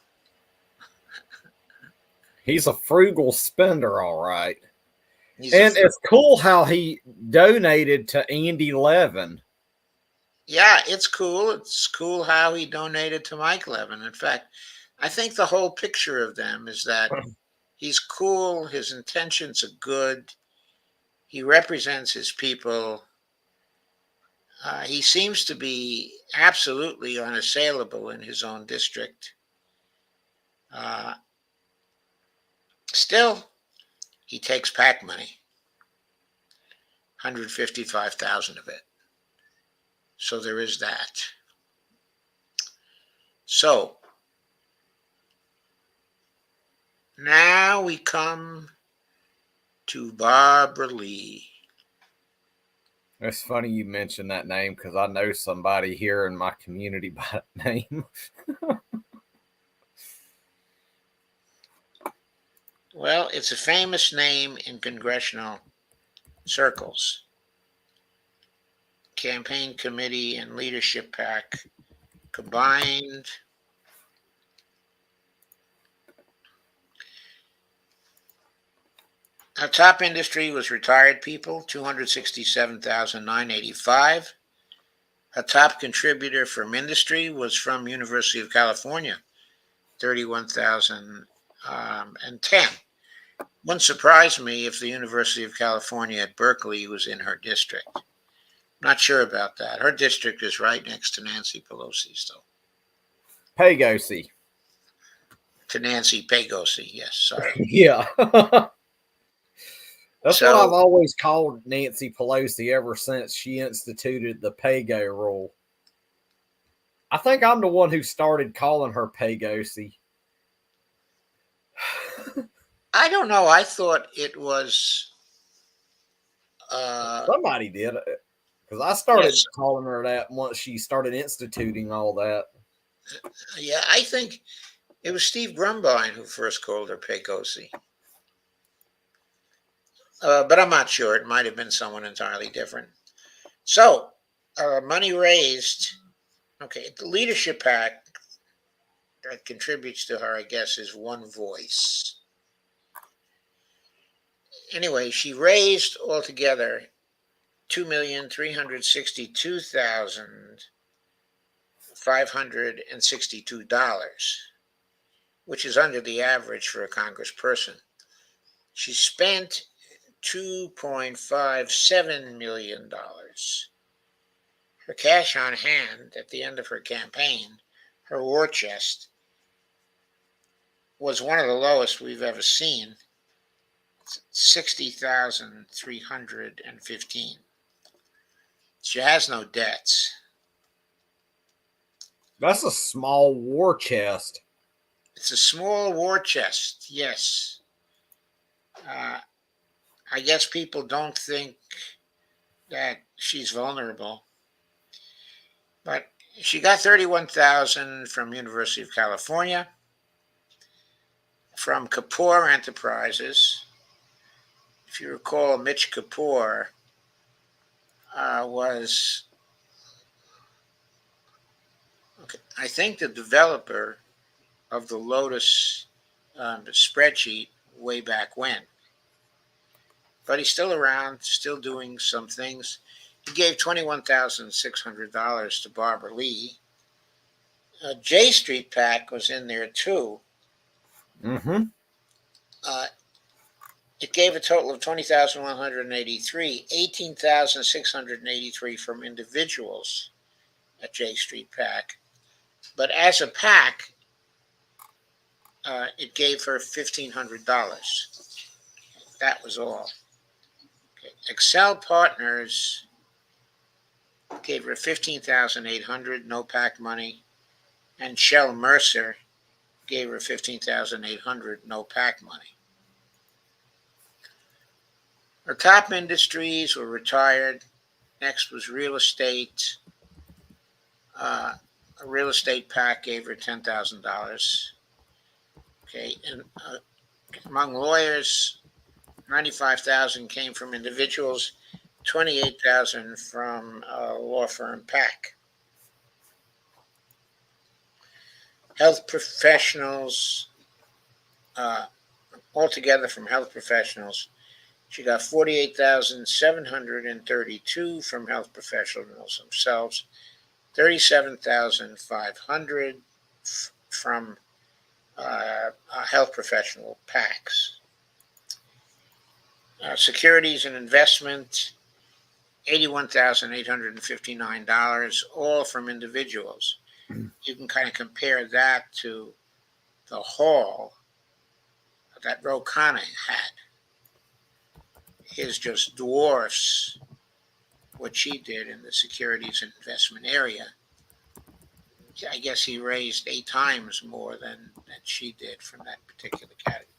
He's a frugal spender, all right. He's a And it's cool how he donated to Andy Levin. Yeah, it's cool. It's cool how he donated to Mike Levin. In fact, I think the whole picture of them is that he's cool. His intentions are good. He represents his people. He seems to be absolutely unassailable in his own district. Uh, Still, he takes PAC money, 155,000 of it. So there is that. So now we come to Barbara Lee. It's funny you mentioned that name because I know somebody here in my community by that name. Well, it's a famous name in congressional circles. Campaign committee and leadership PAC combined. Our top industry was retired people, 267,985. A top contributor from industry was from University of California, 31,010. Wouldn't surprise me if the University of California at Berkeley was in her district. Not sure about that. Her district is right next to Nancy Pelosi's, though. Pegosi. To Nancy Pegosi, yes, sorry. Yeah. That's what I've So always called Nancy Pelosi ever since she instituted the Pago rule. I think I'm the one who started calling her Pegosi. I don't know. I thought it was Somebody did it because I started yes, calling her that once she started instituting all that. yeah. I think it was Steve Grumbine who first called her Pegosi, but I'm not sure. It might have been someone entirely different. So money raised. Okay, the leadership pack that contributes to her, I guess, is One Voice. Anyway, she raised altogether 2,362,562, which is under the average for a congressperson. She spent $2.57 million. Her cash on hand at the end of her campaign, her war chest, was one of the lowest we've ever seen, 60,315. She has no debts. That's a small war chest. It's a small war chest, yes. I guess people don't think that she's vulnerable, but she got 31,000 from University of California, from Kapoor Enterprises. If you recall, Mitch Kapoor was, okay, I think, the developer of the Lotus spreadsheet way back when. But he's still around, still doing some things. He gave $21,600 to Barbara Lee. J Street PAC was in there too. Mm-hmm. Uh, it gave a total of 20,183, 18,683 from individuals at J Street PAC. But as a PAC, it gave her $1,500. That was all. Okay. Excel Partners gave her 15,800, no PAC money, and Shell Mercer gave her 15,800, no PAC money. Her top industries were retired. Next was real estate. A real estate PAC gave her $10,000. Okay, and among lawyers, 95,000 came from individuals, 28,000 from law firm PAC. Health professionals, altogether from health professionals, she got 48,732 from health professionals themselves, 37,500 from health professional PACs. Securities and investment, $81,859, all from individuals. You can kind of compare that to the haul that Khanna had. His just dwarfs what she did in the securities and investment area. I guess he raised 8 times more than she did from that particular category.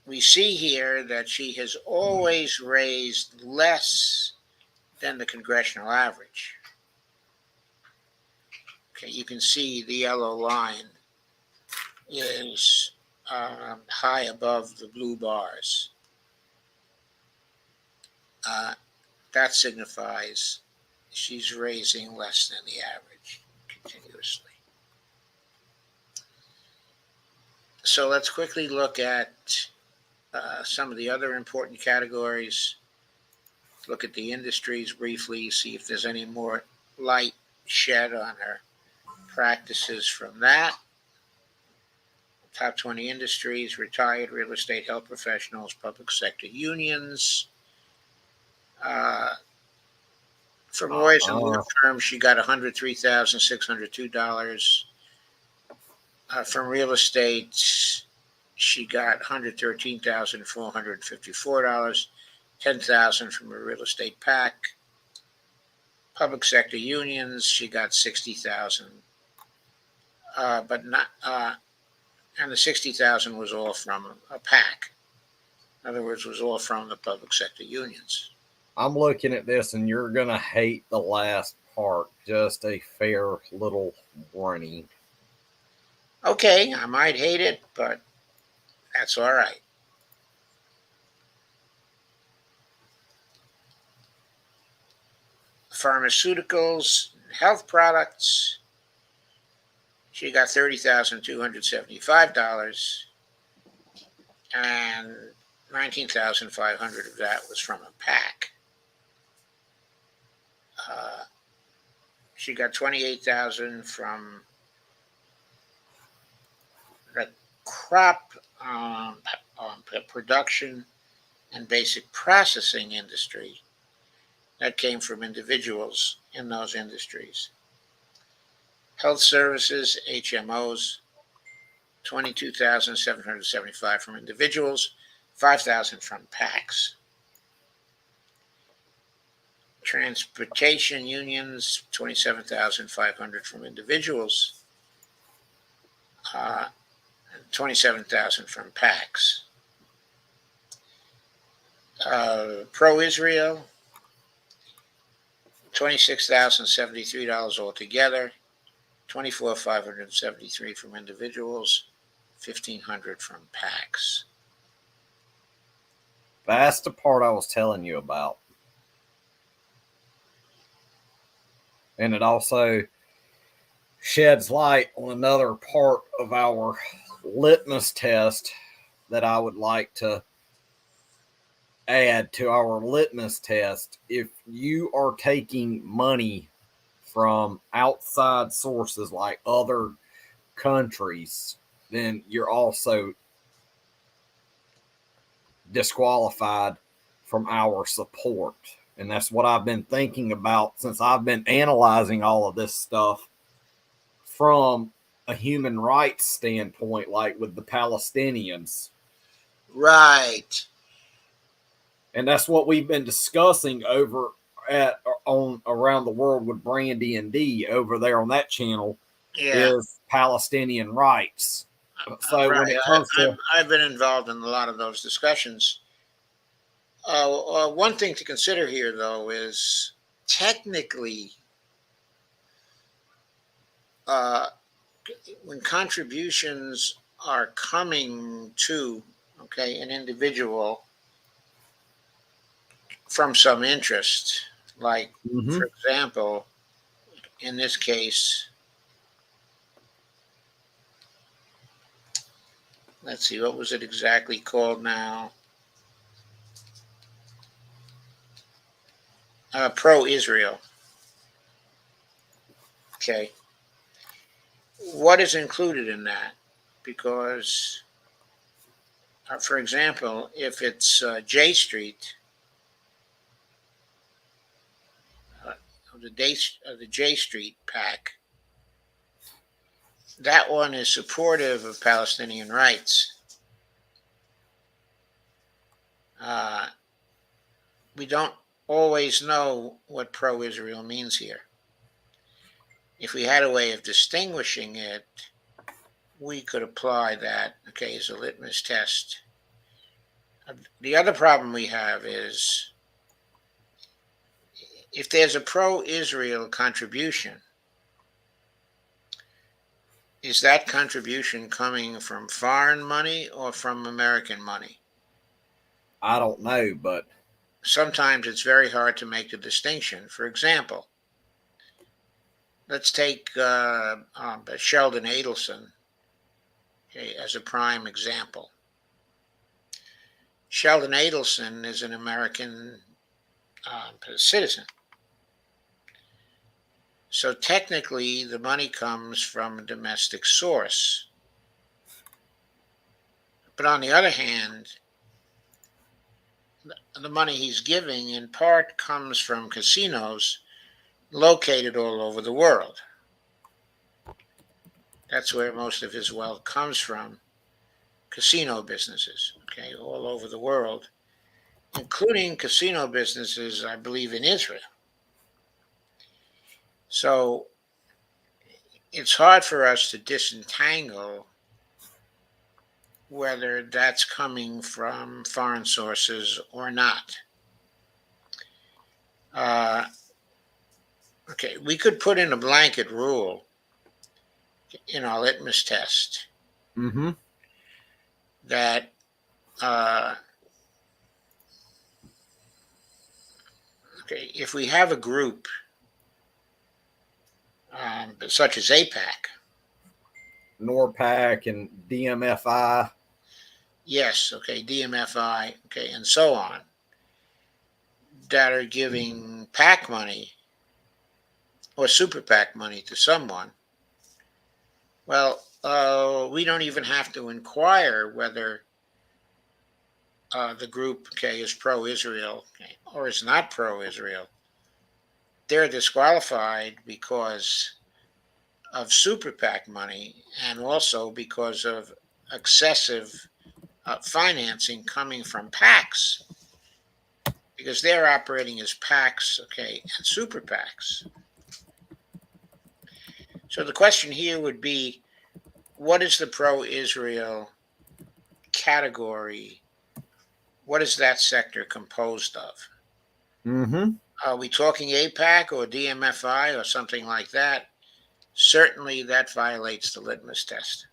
We see here that she has always raised less than the congressional average. Okay, you can see the yellow line is high above the blue bars. That signifies she's raising less than the average continuously. So let's quickly look at some of the other important categories. Look at the industries briefly, see if there's any more light shed on her practices from that. Top 20 industries: retired real estate, health professionals, public sector unions. From lawyers and law firms, she got $103,602. From real estate, she got $113,454. $10,000 from a real estate PAC. Public sector unions, she got $60,000, but not. And the $60,000 was all from a PAC. In other words, was all from the public sector unions. I'm looking at this, and you're gonna hate the last part. Just a fair little warning. Okay, I might hate it, but that's all right. Pharmaceuticals, health products. She got $30,275, and $19,500 of that was from a PAC. She got $28,000 from the crop production and basic processing industry. That came from individuals in those industries. Health services, HMOs, $22,775 from individuals, $5,000 from PACs. Transportation unions, $27,500 from individuals, $27,000 from PACs. Pro-Israel, $26,073 altogether, $24,573 from individuals, $1,500 from PACs. That's the part I was telling you about. And it also sheds light on another part of our litmus test that I would like to add to our litmus test. If you are taking money from outside sources like other countries, then you're also disqualified from our support. And that's what I've been thinking about since I've been analyzing all of this stuff from a human rights standpoint, like with the Palestinians. Right. And that's what we've been discussing over at on around the world with Brandy and D over there on that channel. Yeah. Is Palestinian rights. So right. when it comes to I've been involved in a lot of those discussions. One thing to consider here, though, is technically when contributions are coming to, an individual from some interest, like, Mm-hmm. for example, in this case, let's see, what was it exactly called now? Pro-Israel. Okay, what is included in that? Because, for example, if it's J Street, uh, the J Street pack, that one is supportive of Palestinian rights. Uh, we don't always know what pro-Israel means here. If we had a way of distinguishing it, we could apply that, as a litmus test. The other problem we have is if there's a pro-Israel contribution, is that contribution coming from foreign money or from American money? I don't know, but Sometimes it's very hard to make the distinction. For example, let's take Sheldon Adelson, as a prime example. Sheldon Adelson is an American citizen. So technically, the money comes from a domestic source. But on the other hand, the money he's giving in part comes from casinos located all over the world. That's where most of his wealth comes from, casino businesses, all over the world, including casino businesses, I believe, in Israel. So it's hard for us to disentangle whether that's coming from foreign sources or not. Uh, we could put in a blanket rule in our litmus test mm-hmm. that uh, if we have a group such as APAC, NORPAC and DMFI. yes, DMFI, and so on, that are giving PAC money or super PAC money to someone, well, we don't even have to inquire whether the group, is pro-Israel, or is not pro-Israel. They're disqualified because of super PAC money and also because of excessive financing coming from PACs, because they're operating as PACs, and super PACs. So the question here would be, what is the pro-Israel category? What is that sector composed of? Mm-hmm. Are we talking APAC or DMFI or something like that? Certainly that violates the litmus test.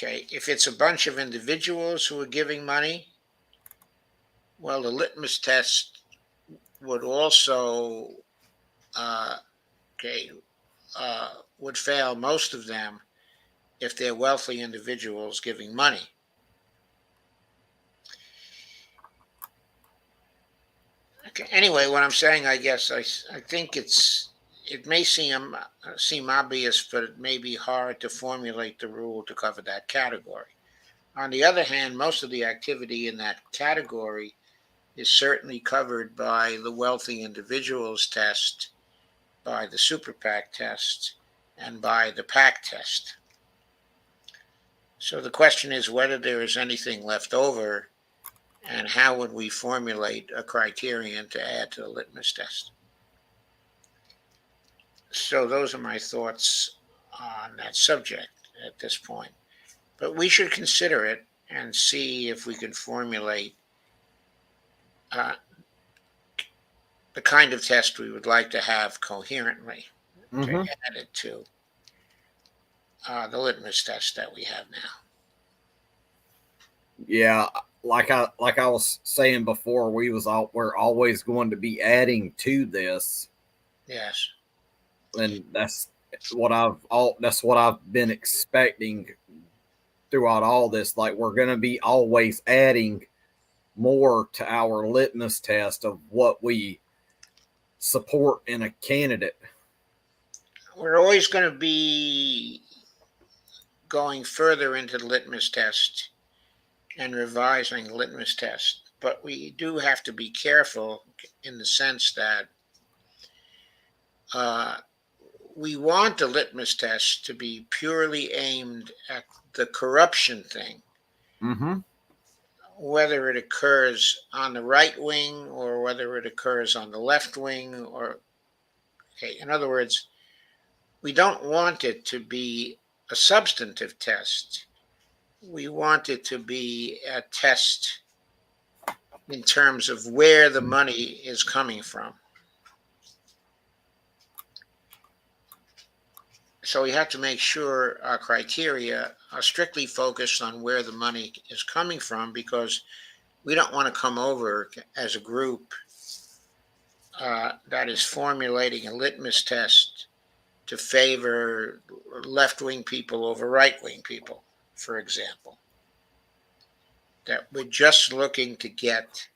If it's a bunch of individuals who are giving money, well, the litmus test would also, uh, okay, would fail most of them if they're wealthy individuals giving money. Anyway, what I'm saying, I guess, I think it may seem obvious, but it may be hard to formulate the rule to cover that category. On the other hand, most of the activity in that category is certainly covered by the wealthy individuals test, by the super PAC test, and by the PAC test. So the question is whether there is anything left over, and how would we formulate a criterion to add to the litmus test. So those are my thoughts on that subject at this point. But we should consider it and see if we can formulate uh, the kind of test we would like to have coherently Mm-hmm. added to the litmus test that we have now. Yeah, like I was saying before, we're always going to be adding to this, Yes. and that's what I've been expecting throughout all this. Like we're going to be always adding more to our litmus test of what we support in a candidate. We're always going to be going further into the litmus test and revising the litmus test. But we do have to be careful in the sense that uh, we want the litmus test to be purely aimed at the corruption thing, Mm-hmm. whether it occurs on the right wing or whether it occurs on the left wing. Or, okay, in other words, we don't want it to be a substantive test. We want it to be a test in terms of where the money is coming from. So we have to make sure our criteria are strictly focused on where the money is coming from, because we don't want to come over as a group that is formulating a litmus test to favor left wing people over right wing people, for example. That we're just looking to get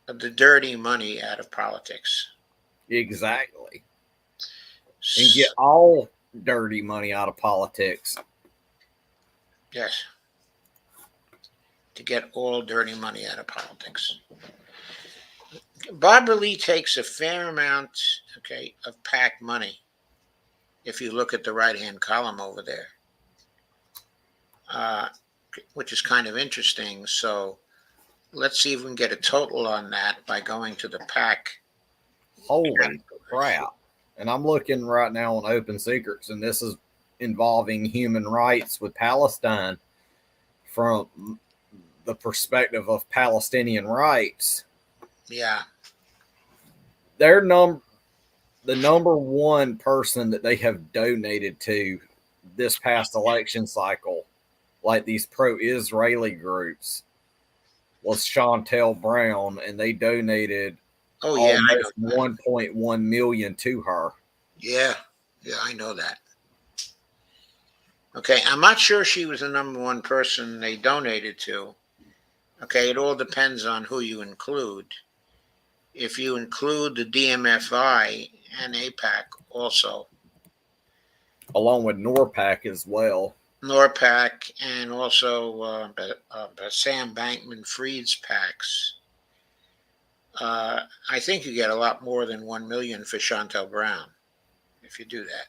the dirty money out of politics. Exactly. And get all dirty money out of politics. Yes, to get all dirty money out of politics. Barbara Lee takes a fair amount, okay, of PAC money. If you look at the right-hand column over there, uh, which is kind of interesting. So let's see if we can get a total on that by going to the PAC. Holy crap. And I'm looking right now on Open Secrets, and this is involving human rights with Palestine from the perspective of Palestinian rights. Yeah. Their the number one person that they have donated to this past election cycle, like these pro-Israeli groups, was Chantel Brown, and they donated Oh yeah, I know almost that. 1.1 million to her. Yeah, yeah, I know that. Okay, I'm not sure she was the number one person they donated to. Okay, it all depends on who you include. If you include the DMFI and APAC also, Along with NORPAC as well. NORPAC, and also Sam Bankman Fried's PACs, I think you get a lot more than 1 million for Chantel Brown if you do that.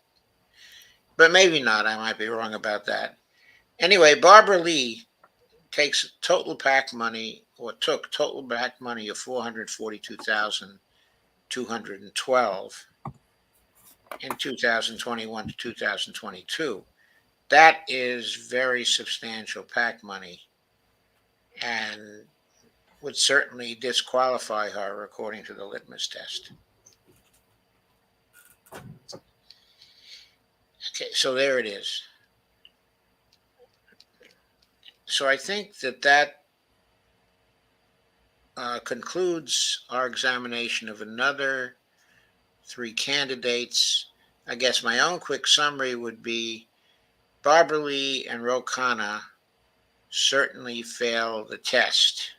But maybe not. I might be wrong about that. Anyway, Barbara Lee takes total PAC money, or took total PAC money of 442,212 in 2021 to 2022. That is very substantial PAC money, and would certainly disqualify her according to the litmus test. Okay, so there it is. So I think that concludes our examination of another three candidates. I guess my own quick summary would be Barbara Lee and Ro Khanna certainly fail the test.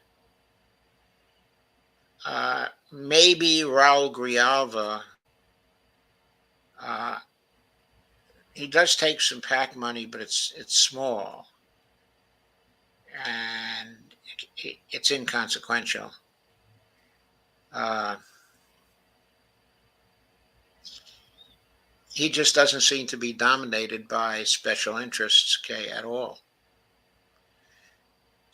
Maybe Raul Grijalva, uh, he does take some PAC money, but it's small and it's inconsequential. Uh, he just doesn't seem to be dominated by special interests, okay, at all.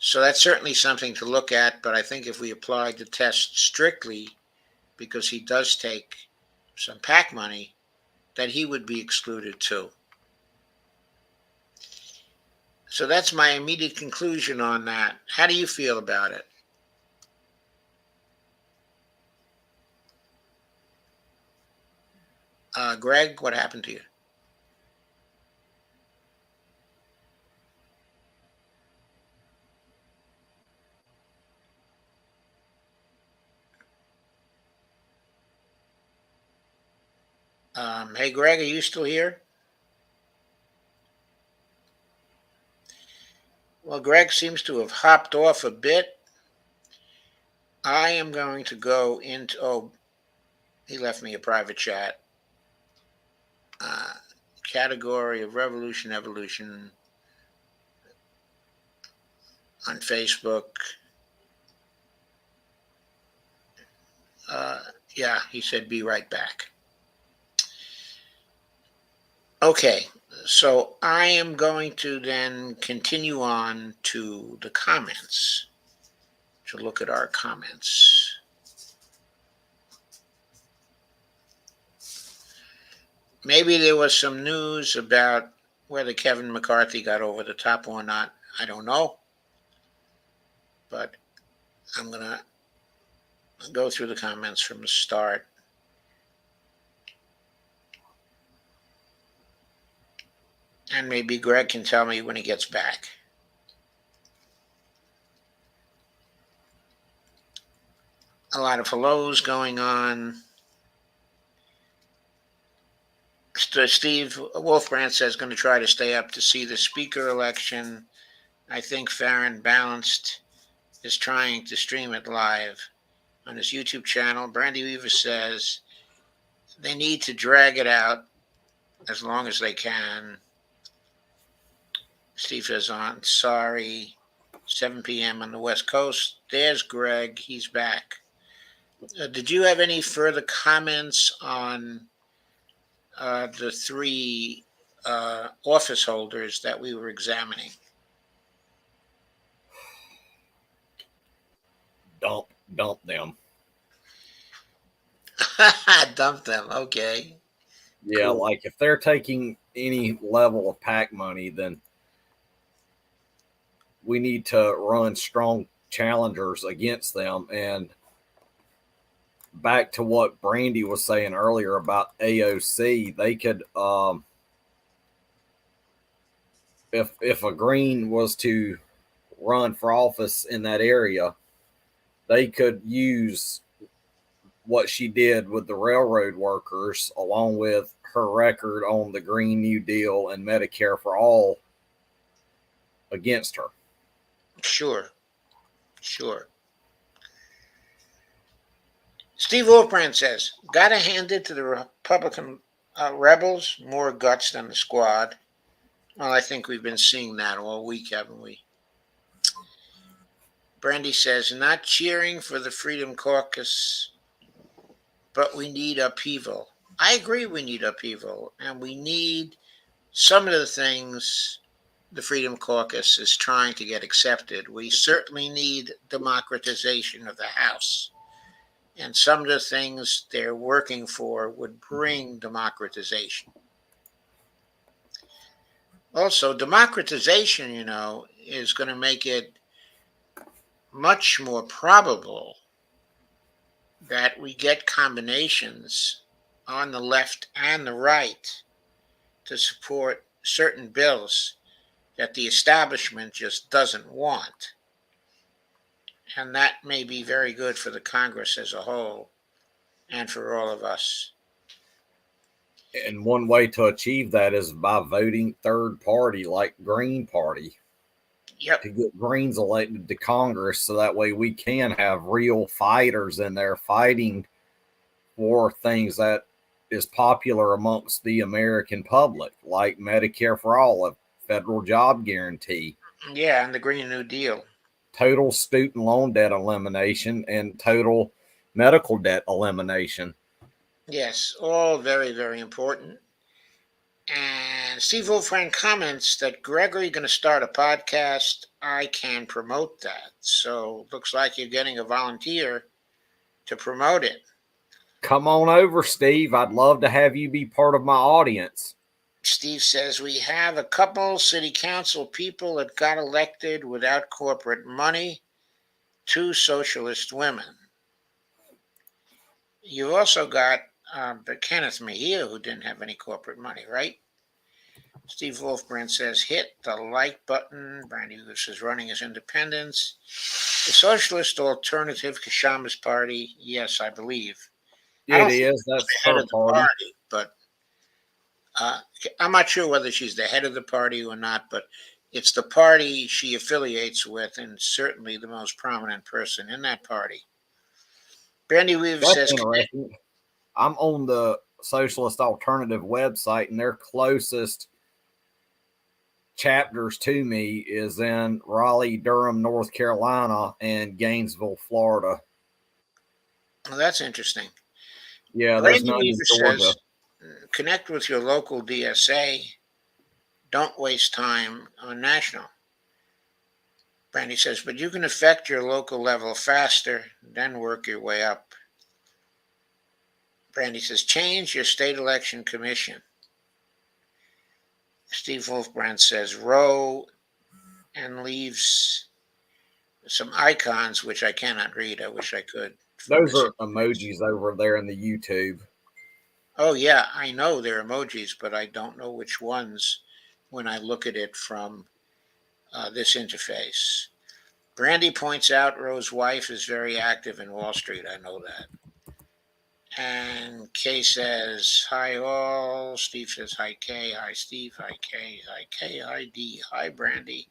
So that's certainly something to look at, but I think if we applied the test strictly, because he does take some PAC money, that he would be excluded too. So that's my immediate conclusion on that. How do you feel about it? Greg, what happened to you? Hey, Greg, are you still here? Well, Greg seems to have hopped off a bit. I am going to go into. Oh, he left me a private chat. Uh, Category of Revolution Evolution on Facebook. Yeah, he said be right back. Okay, so I am going to then continue on to the comments to look at our comments. Maybe there was some news about whether Kevin McCarthy got over the top or not. I don't know. But I'm going to go through the comments from the start. And maybe Greg can tell me when he gets back. A lot of hellos going on. Steve Wolfbrand says going to try to stay up to see the speaker election. I think Fair and Balanced is trying to stream it live on his YouTube channel. Brandy Weaver says they need to drag it out as long as they can. Steve says on, sorry, 7 p.m. on the West Coast. There's Greg. He's back. Did you have any further comments on the three office holders that we were examining? Dump them. Dump them. Okay. Yeah, Cool. like if they're taking any level of PAC money, then we need to run strong challengers against them. And back to what Brandy was saying earlier about AOC, they could, if a Green was to run for office in that area, they could use what she did with the railroad workers, along with her record on the Green New Deal and Medicare for all, against her. Sure. Steve Wolfbrand says, gotta hand it to the Republican rebels, more guts than the squad. Well, I think we've been seeing that all week, haven't we? Brandy says, not cheering for the Freedom Caucus, but we need upheaval. I agree we need upheaval, and we need some of the things the Freedom Caucus is trying to get accepted. We certainly need democratization of the House. And some of the things they're working for would bring democratization. Also, democratization, is going to make it much more probable that we get combinations on the left and the right to support certain bills that the establishment just doesn't want. And that may be very good for the Congress as a whole and for all of us. And one way to achieve that is by voting third party, like Green Party. Yep. To get Greens elected to Congress, so that way we can have real fighters in there fighting for things that is popular amongst the American public, like Medicare for all, a federal job guarantee. Yeah, and the Green New Deal. Total student loan debt elimination and total medical debt elimination. Yes, all very, very important. And Steve Wolfram comments that Gregory going to start a podcast. I can promote that. So looks like you're getting a volunteer to promote it. Come on over, Steve. I'd love to have you be part of my audience. Steve says we have a couple city council people that got elected without corporate money, 2 socialist women. You also got Kenneth Mejia, who didn't have any corporate money, right? Steve Wolfbrand says, hit the like button. Brandy Goose is running as independents. The Socialist Alternative Kashama's party, yes, I believe. It is. That's her party. But Uh, I'm not sure whether she's the head of the party or not, but it's the party she affiliates with, and certainly the most prominent person in that party. Brandy Weaver That's says, interesting. I'm on the Socialist Alternative website, and their closest chapters to me is in Raleigh, Durham, North Carolina, and Gainesville, Florida. well, that's interesting. Yeah, there's Brandy none in Weaver Georgia. says, connect with your local DSA. Don't waste time on national. Brandy says, but you can affect your local level faster, then work your way up. Brandy says, change your state election commission. Steve Wolfbrand says, row and leaves some icons, which I cannot read. I wish I could from Those this. are emojis over there in the YouTube. Oh, yeah, I know they're emojis, but I don't know which ones when I look at it from this interface. Brandy points out Roe's wife is very active in Wall Street. I know that. And Kay says, hi all. Steve says, hi Kay. Hi Steve. Hi Kay. Hi Kay. Hi D. Hi Brandy.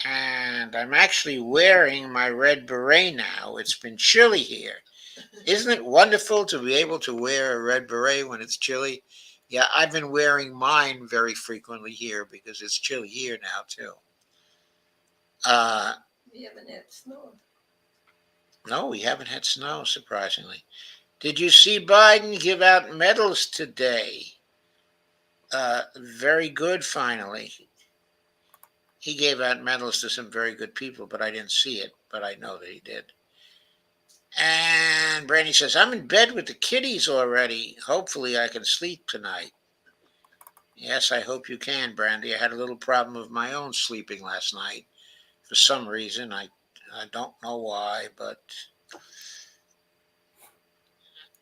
And I'm actually wearing my red beret now. It's been chilly here. Isn't it wonderful to be able to wear a red beret when it's chilly? Yeah, I've been wearing mine very frequently here because it's chilly here now, too. We haven't had snow. No, we haven't had snow, surprisingly. Did you see Biden give out medals today? Very good, finally. He gave out medals to some very good people, but I didn't see it, but I know that he did. And Brandy says, I'm in bed with the kiddies already. Hopefully I can sleep tonight. Yes, I hope you can, Brandy. I had a little problem of my own sleeping last night. For some reason, I don't know why, but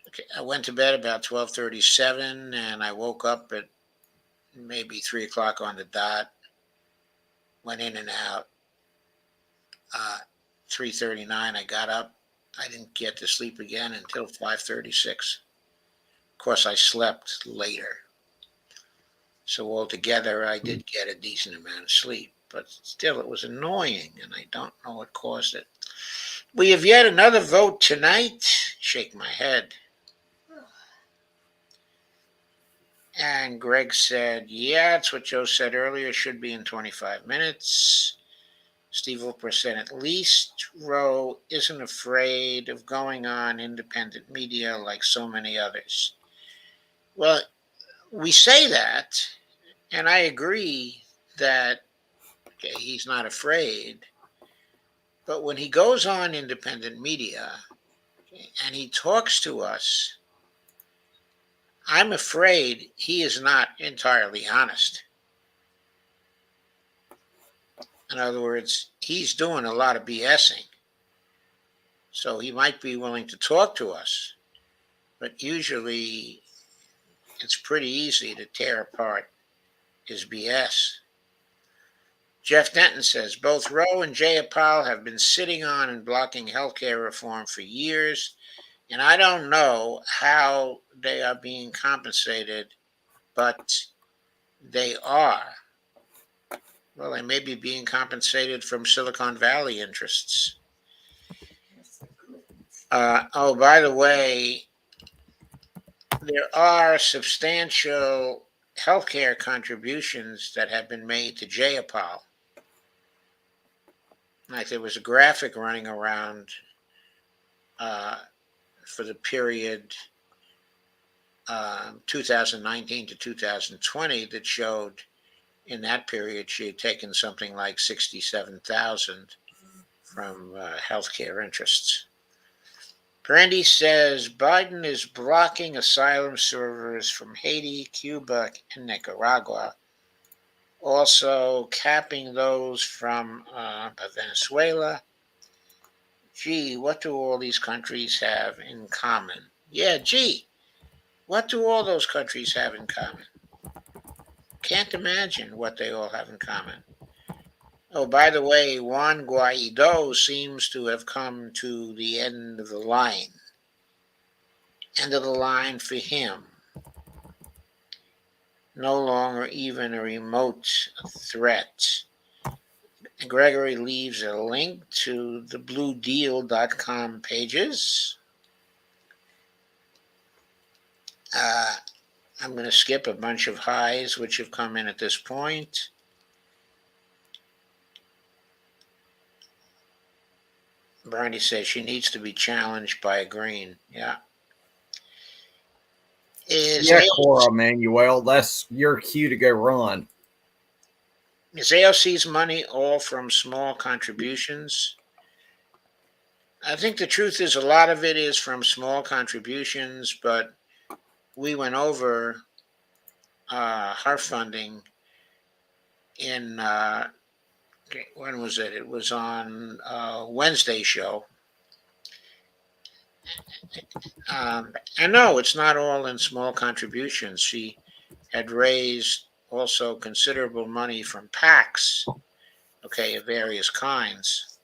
okay, I went to bed about 12:37, and I woke up at maybe 3 o'clock on the dot. Went in and out. 3:39, I got up. I didn't get to sleep again until 5:36. Of course, I slept later. So altogether, I did get a decent amount of sleep, but still, it was annoying, and I don't know what caused it. We have yet another vote tonight. Shake my head. And Greg said, yeah, it's what Joe said earlier. Should be in 25 minutes. Steve Wilper said, at least Roe isn't afraid of going on independent media like so many others. Well, we say that, and I agree that okay, he's not afraid. But when he goes on independent media and he talks to us, I'm afraid he is not entirely honest. In other words, he's doing a lot of BSing. So he might be willing to talk to us, but usually it's pretty easy to tear apart his BS. Jeff Denton says both Roe and Jayapal have been sitting on and blocking healthcare reform for years, and I don't know how they are being compensated, but they are. Well, they may be being compensated from Silicon Valley interests. Oh, by the way, there are substantial healthcare contributions that have been made to Jayapal. Like there was a graphic running around for the period 2019 to 2020 that showed in that period she had taken something like 67,000 from healthcare interests. Brandy says Biden is blocking asylum servers from Haiti, Cuba, and Nicaragua, also capping those from Venezuela. Gee, what do all these countries have in common? Yeah, gee, what do all those countries have in common? Can't imagine what they all have in common. Oh, by the way, Juan Guaido seems to have come to the end of the line. End of the line for him. no longer even a remote threat. Gregory leaves a link to the bluedeal.com pages. I'm going to skip a bunch of highs which have come in at this point. Brandy says she needs to be challenged by a green. Yeah. Yeah, Cora Manuel, that's your cue to go run. Is AOC's money all from small contributions? I think the truth is a lot of it is from small contributions, but we went over her funding in when was it? It was on Wednesday show. And no, it's not all in small contributions. She had raised also considerable money from PACs, okay, of various kinds.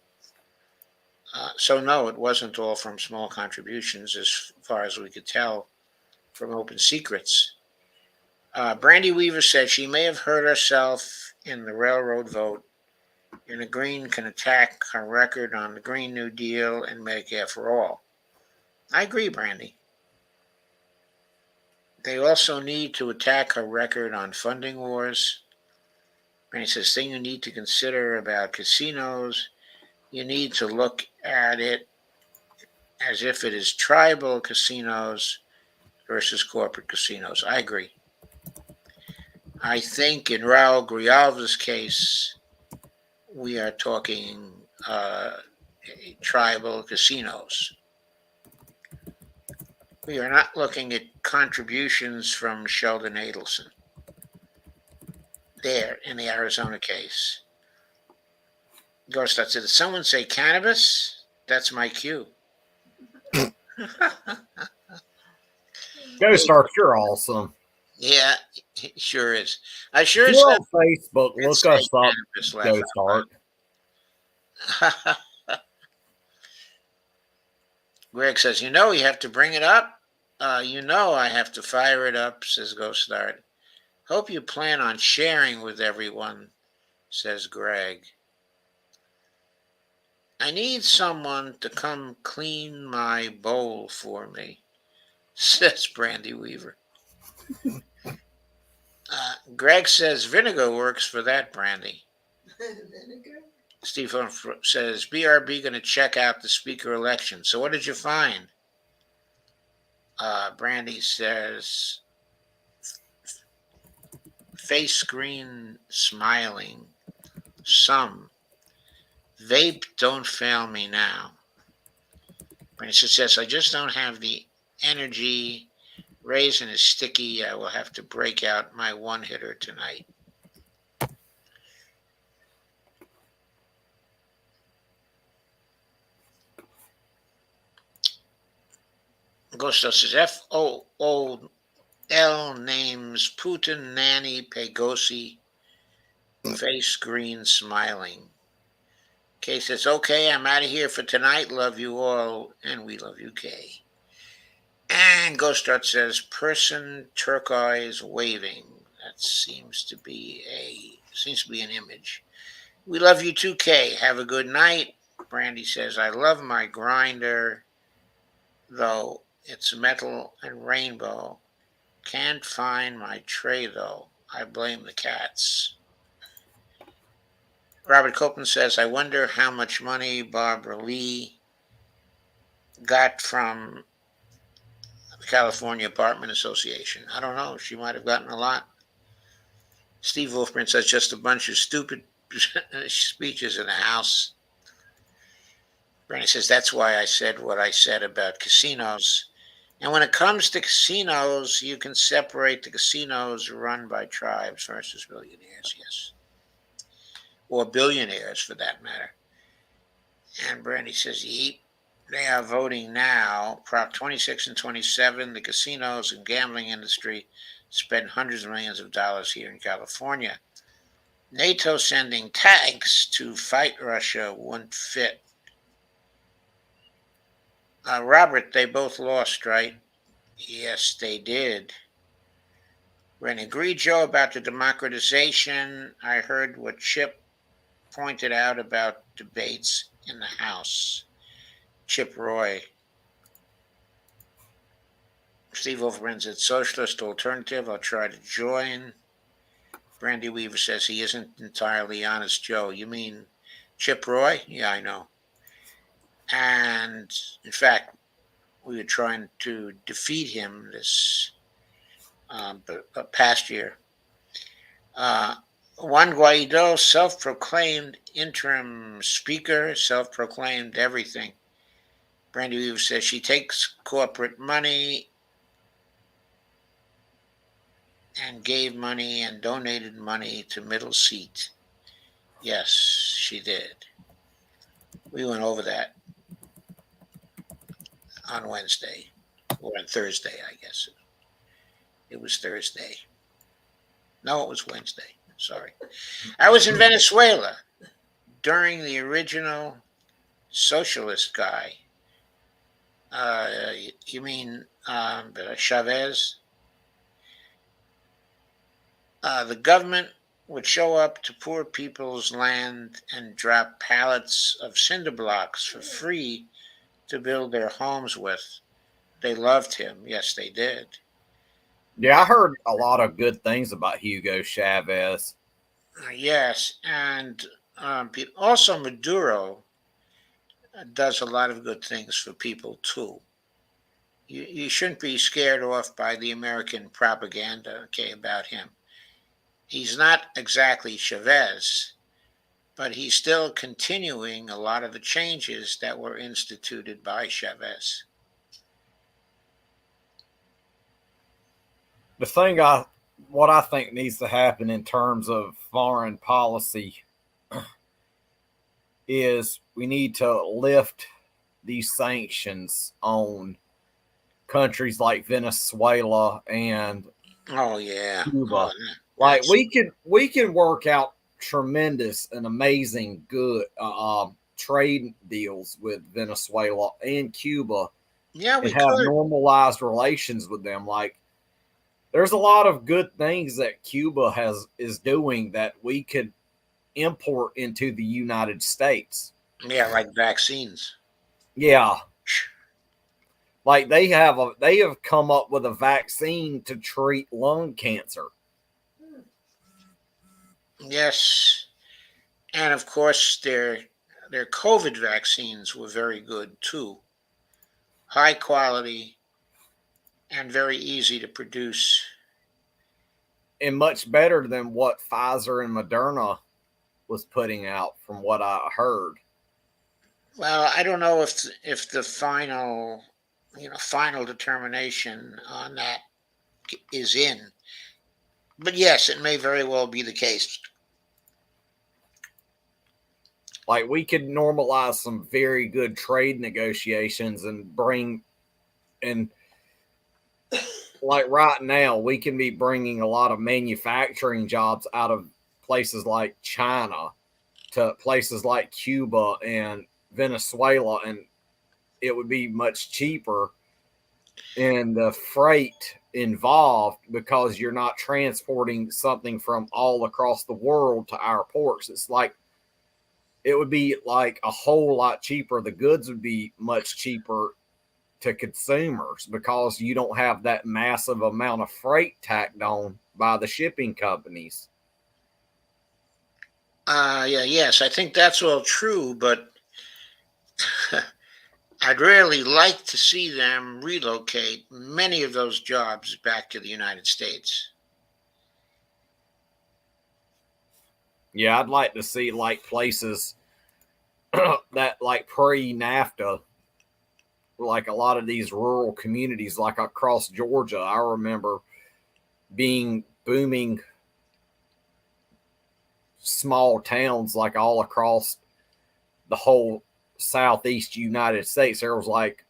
So no, it wasn't all from small contributions, as far as we could tell from Open Secrets. Brandy Weaver said she may have hurt herself in the railroad vote, and the Green can attack her record on the Green New Deal and Medicare for All. I agree, Brandy. They also need to attack her record on funding wars. Brandy says, thing you need to consider about casinos, you need to look at it as if it is tribal casinos versus corporate casinos. I agree. I think in Raul Grijalva's case, we are talking tribal casinos. We are not looking at contributions from Sheldon Adelson there in the Arizona case. Ghost, that's it. Did someone say cannabis? That's my cue. Ghost Ark, you're awesome. Yeah, it sure is. I If sure you're said on Facebook, look us up, Ghost Ark. Greg says, you have to bring it up. I have to fire it up, says Ghost Art. Hope you plan on sharing with everyone, says Greg. I need someone to come clean my bowl for me, says Brandy Weaver. Greg says vinegar works for that, Brandy. Vinegar? Steve says BRB going to check out the speaker election. So what did you find? Brandy says face screen smiling. Some vape don't fail me now. Brandy says yes, I just don't have the energy. Raisin is sticky. I will have to break out my one hitter tonight. Gusto says FOOL names Putin Nanny Pegosi. Face green smiling. Kay says, okay, I'm out of here for tonight. Love you all, and we love you, Kay. And Ghostart says, person turquoise waving. That seems to be an image. We love you too, Kay. Have a good night. Brandy says, I love my grinder, though it's metal and rainbow. Can't find my tray, though. I blame the cats. Robert Copeland says, I wonder how much money Barbara Lee got from the California Apartment Association. I don't know. She might have gotten a lot. Steve Wolfman says, just a bunch of stupid speeches in the House. Bernie says, that's why I said what I said about casinos. And when it comes to casinos, you can separate the casinos run by tribes versus billionaires, yes. Or billionaires, for that matter. And Brandy says, yeep, they are voting now. Prop 26 and 27, the casinos and gambling industry spend hundreds of millions of dollars here in California. NATO sending tanks to fight Russia wouldn't fit. Robert, they both lost, right? Yes, they did. We're going to agree, Joe, about the democratization. I heard what Chip pointed out about debates in the House. Chip Roy. Steve Overman said, socialist alternative. I'll try to join. Brandy Weaver says he isn't entirely honest, Joe. You mean Chip Roy? Yeah, I know. And in fact, we were trying to defeat him this past year. Juan Guaido, self-proclaimed interim speaker, self-proclaimed everything. Brandy Weaver says she takes corporate money and gave money and donated money to middle seat. Yes, she did. We went over that on Wednesday or on Thursday, I guess. It was Thursday. No, it was Wednesday. Sorry. I was in Venezuela during the original socialist guy. You mean Chavez? The government would show up to poor people's land and drop pallets of cinder blocks for free to build their homes with. They loved him. Yes, they did. Yeah, I heard a lot of good things about Hugo Chavez. Yes, and also Maduro does a lot of good things for people too. You shouldn't be scared off by the American propaganda, okay, about him. He's not exactly Chavez, but he's still continuing a lot of the changes that were instituted by Chavez. The thing what I think needs to happen in terms of foreign policy is we need to lift these sanctions on countries like Venezuela and Oh yeah. Cuba. Oh, Like that's we can work out tremendous and amazing good trade deals with Venezuela and Cuba yeah. and We have could. normalized relations with them. Like there's a lot of good things that Cuba is doing that we could import into the United States. Yeah, like vaccines. Yeah, like they have come up with a vaccine to treat lung cancer. Yes, and of course their COVID vaccines were very good too. High quality and very easy to produce. And much better than what Pfizer and Moderna was putting out from what I heard. Well, I don't know if the final determination on that is in, but yes, it may very well be the case. Like we could normalize some very good trade negotiations and bring and like right now we can be bringing a lot of manufacturing jobs out of places like China to places like Cuba and Venezuela, and it would be much cheaper in the freight involved because you're not transporting something from all across the world to our ports. It's like it would be like a whole lot cheaper. The goods would be much cheaper to consumers because you don't have that massive amount of freight tacked on by the shipping companies. Yeah, yes, I think that's all true, but I'd really like to see them relocate many of those jobs back to the United States. Yeah, I'd like to see like places that like pre NAFTA, like a lot of these rural communities, like across Georgia. I remember being booming small towns like all across the whole southeast United States. There was like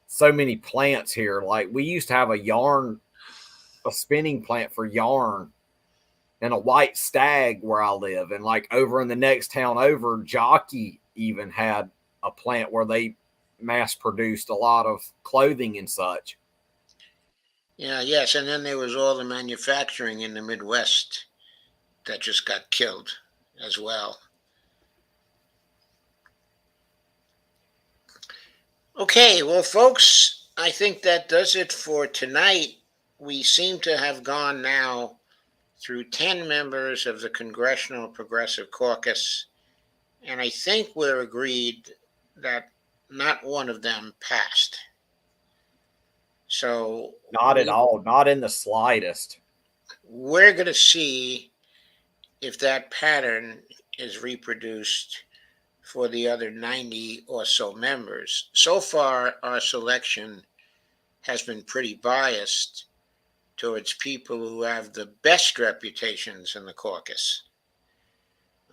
so many plants here. Like we used to have a spinning plant for yarn and a white stag where I live. And like over in the next town over, Jockey even had a plant where they mass produced a lot of clothing and such. Yeah, yes, and then there was all the manufacturing in the Midwest that just got killed as well. Okay, well, folks, I think that does it for tonight. We seem to have gone now through 10 members of the Congressional Progressive Caucus, and I think we're agreed that not one of them passed. So Not at all, not in the slightest. we're going to see if that pattern is reproduced for the other 90 or so members. So far, our selection has been pretty biased towards people who have the best reputations in the caucus.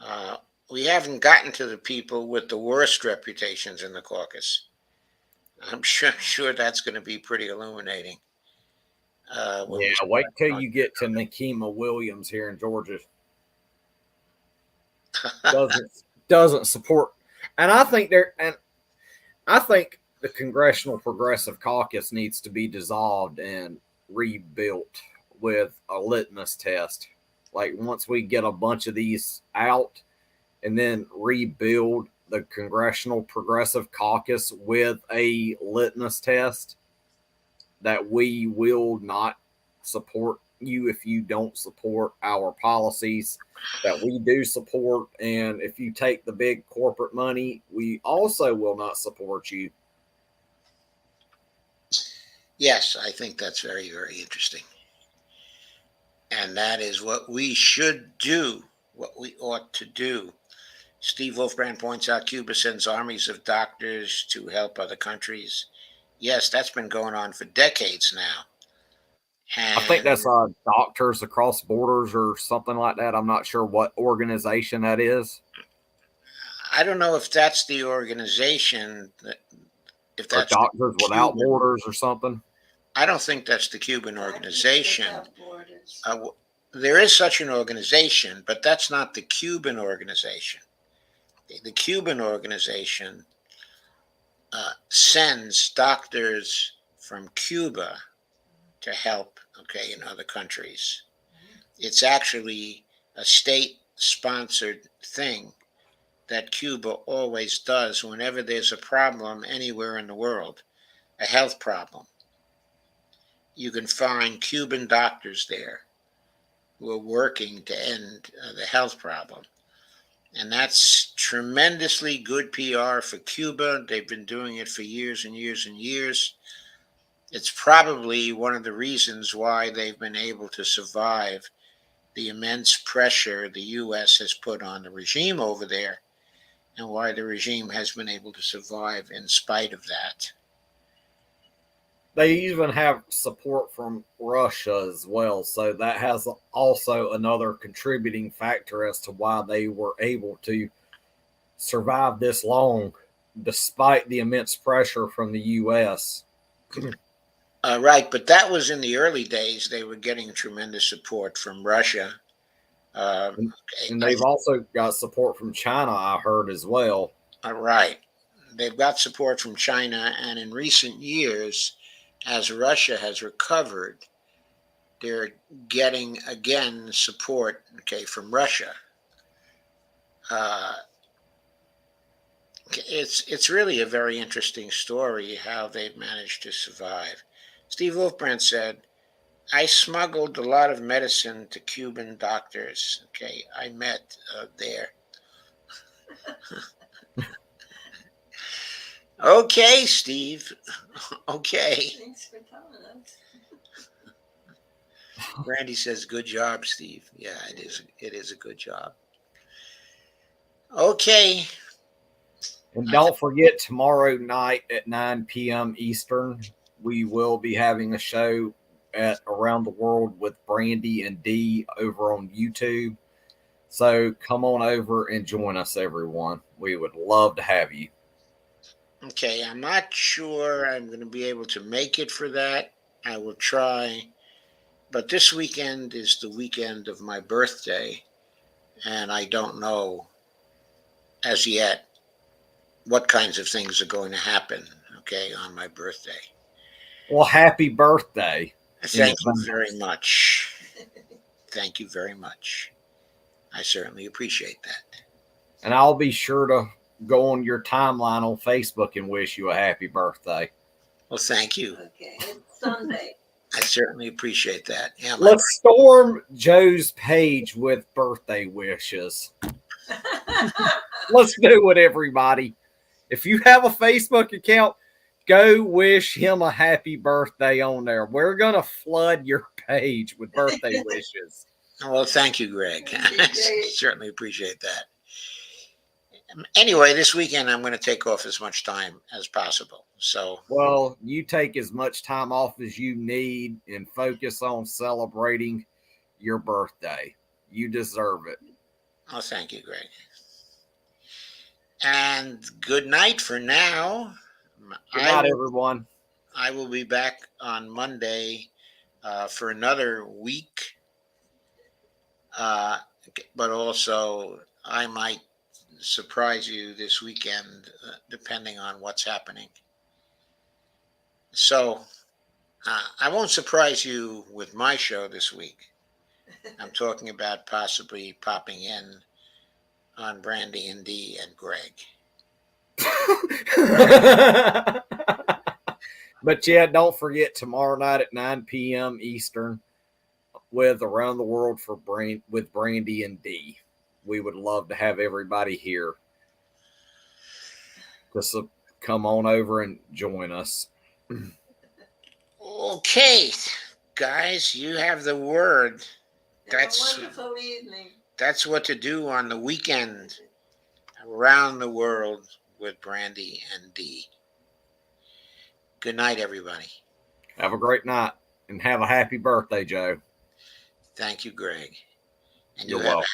Uh, we haven't gotten to the people with the worst reputations in the caucus. I'm sure that's going to be pretty illuminating. When Yeah, we wait till you get to Nikema Williams here in Georgia. Doesn't support, and I think the Congressional Progressive Caucus needs to be dissolved and rebuilt with a litmus test. Like once we get a bunch of these out, and then rebuild the Congressional Progressive Caucus with a litmus test that we will not support you if you don't support our policies that we do support. And if you take the big corporate money, we also will not support you. Yes, I think that's very, very interesting. And that is what we should do, what we ought to do. Steve Wolfbrand points out Cuba sends armies of doctors to help other countries. Yes, that's been going on for decades now. I think that's And Doctors Across Borders or something like that. I'm not sure what organization that is, I don't know if that's the organization, if or that's the Doctors Without Cuban. Borders or something. I don't think that's the Cuban organization. There is such an organization, but that's not the Cuban organization. The Cuban organization sends doctors from Cuba to help, okay, in other countries. It's actually a state sponsored thing that Cuba always does whenever there's a problem anywhere in the world, a health problem. You can find Cuban doctors there who are working to end the health problem. And that's tremendously good PR for Cuba. They've been doing it for years and years and years. It's probably one of the reasons why they've been able to survive the immense pressure the U.S. has put on the regime over there, and why the regime has been able to survive in spite of that. They even have support from Russia as well. So that has also another contributing factor as to why they were able to survive this long despite the immense pressure from the U.S. Right, but that was in the early days. They were getting tremendous support from Russia. And, Okay, and they've also got support from China, I heard as well. right. They've got support from China, and in recent years, as Russia has recovered, they're getting again support, okay, from Russia. Uh, it's really a very interesting story how they've managed to survive. Steve Wolfbrand said, "I smuggled a lot of medicine to Cuban doctors. Okay, I met there." Okay, Steve. Okay. Thanks for telling us. Randy says, "Good job, Steve." Yeah, it is. It is a good job. Okay. And don't forget, tomorrow night at 9 p.m. Eastern, we will be having a show at Around the World with Brandy and Dee over on YouTube. So come on over and join us, everyone. We would love to have you. Okay, I'm not sure I'm going to be able to make it for that. I will try. But this weekend is the weekend of my birthday, and I don't know as yet what kinds of things are going to happen, okay, on my birthday. Well, happy birthday. Thank you very much. Thank you very much. I certainly appreciate that. And I'll be sure to go on your timeline on Facebook and wish you a happy birthday. Well, thank you. Okay, it's Sunday. I certainly appreciate that. Yeah, Let's storm Joe's page with birthday wishes. Let's do it, everybody. If you have a Facebook account, go wish him a happy birthday on there. We're going to flood your page with birthday wishes. Well, thank you, Greg. I certainly appreciate that. Anyway, this weekend I'm going to take off as much time as possible. So, well, you take as much time off as you need and focus on celebrating your birthday. You deserve it. Oh, thank you, Greg. And good night for now. Good night, everyone. I will be back on Monday for another week. But also, I might surprise you this weekend, depending on what's happening. So, I won't surprise you with my show this week. I'm talking about possibly popping in on Brandy and Dee and Greg. But yeah, don't forget tomorrow night at 9 p.m. Eastern with Around the World with Brandy and Dee. We would love to have everybody here. Just come on over and join us. Okay, guys, you have the word. That's a wonderful evening. That's what to do on the weekend. Around the World with Brandy and Dee. Good night, everybody. Have a great night and have a happy birthday, Joe. Thank you, Greg. And You're welcome.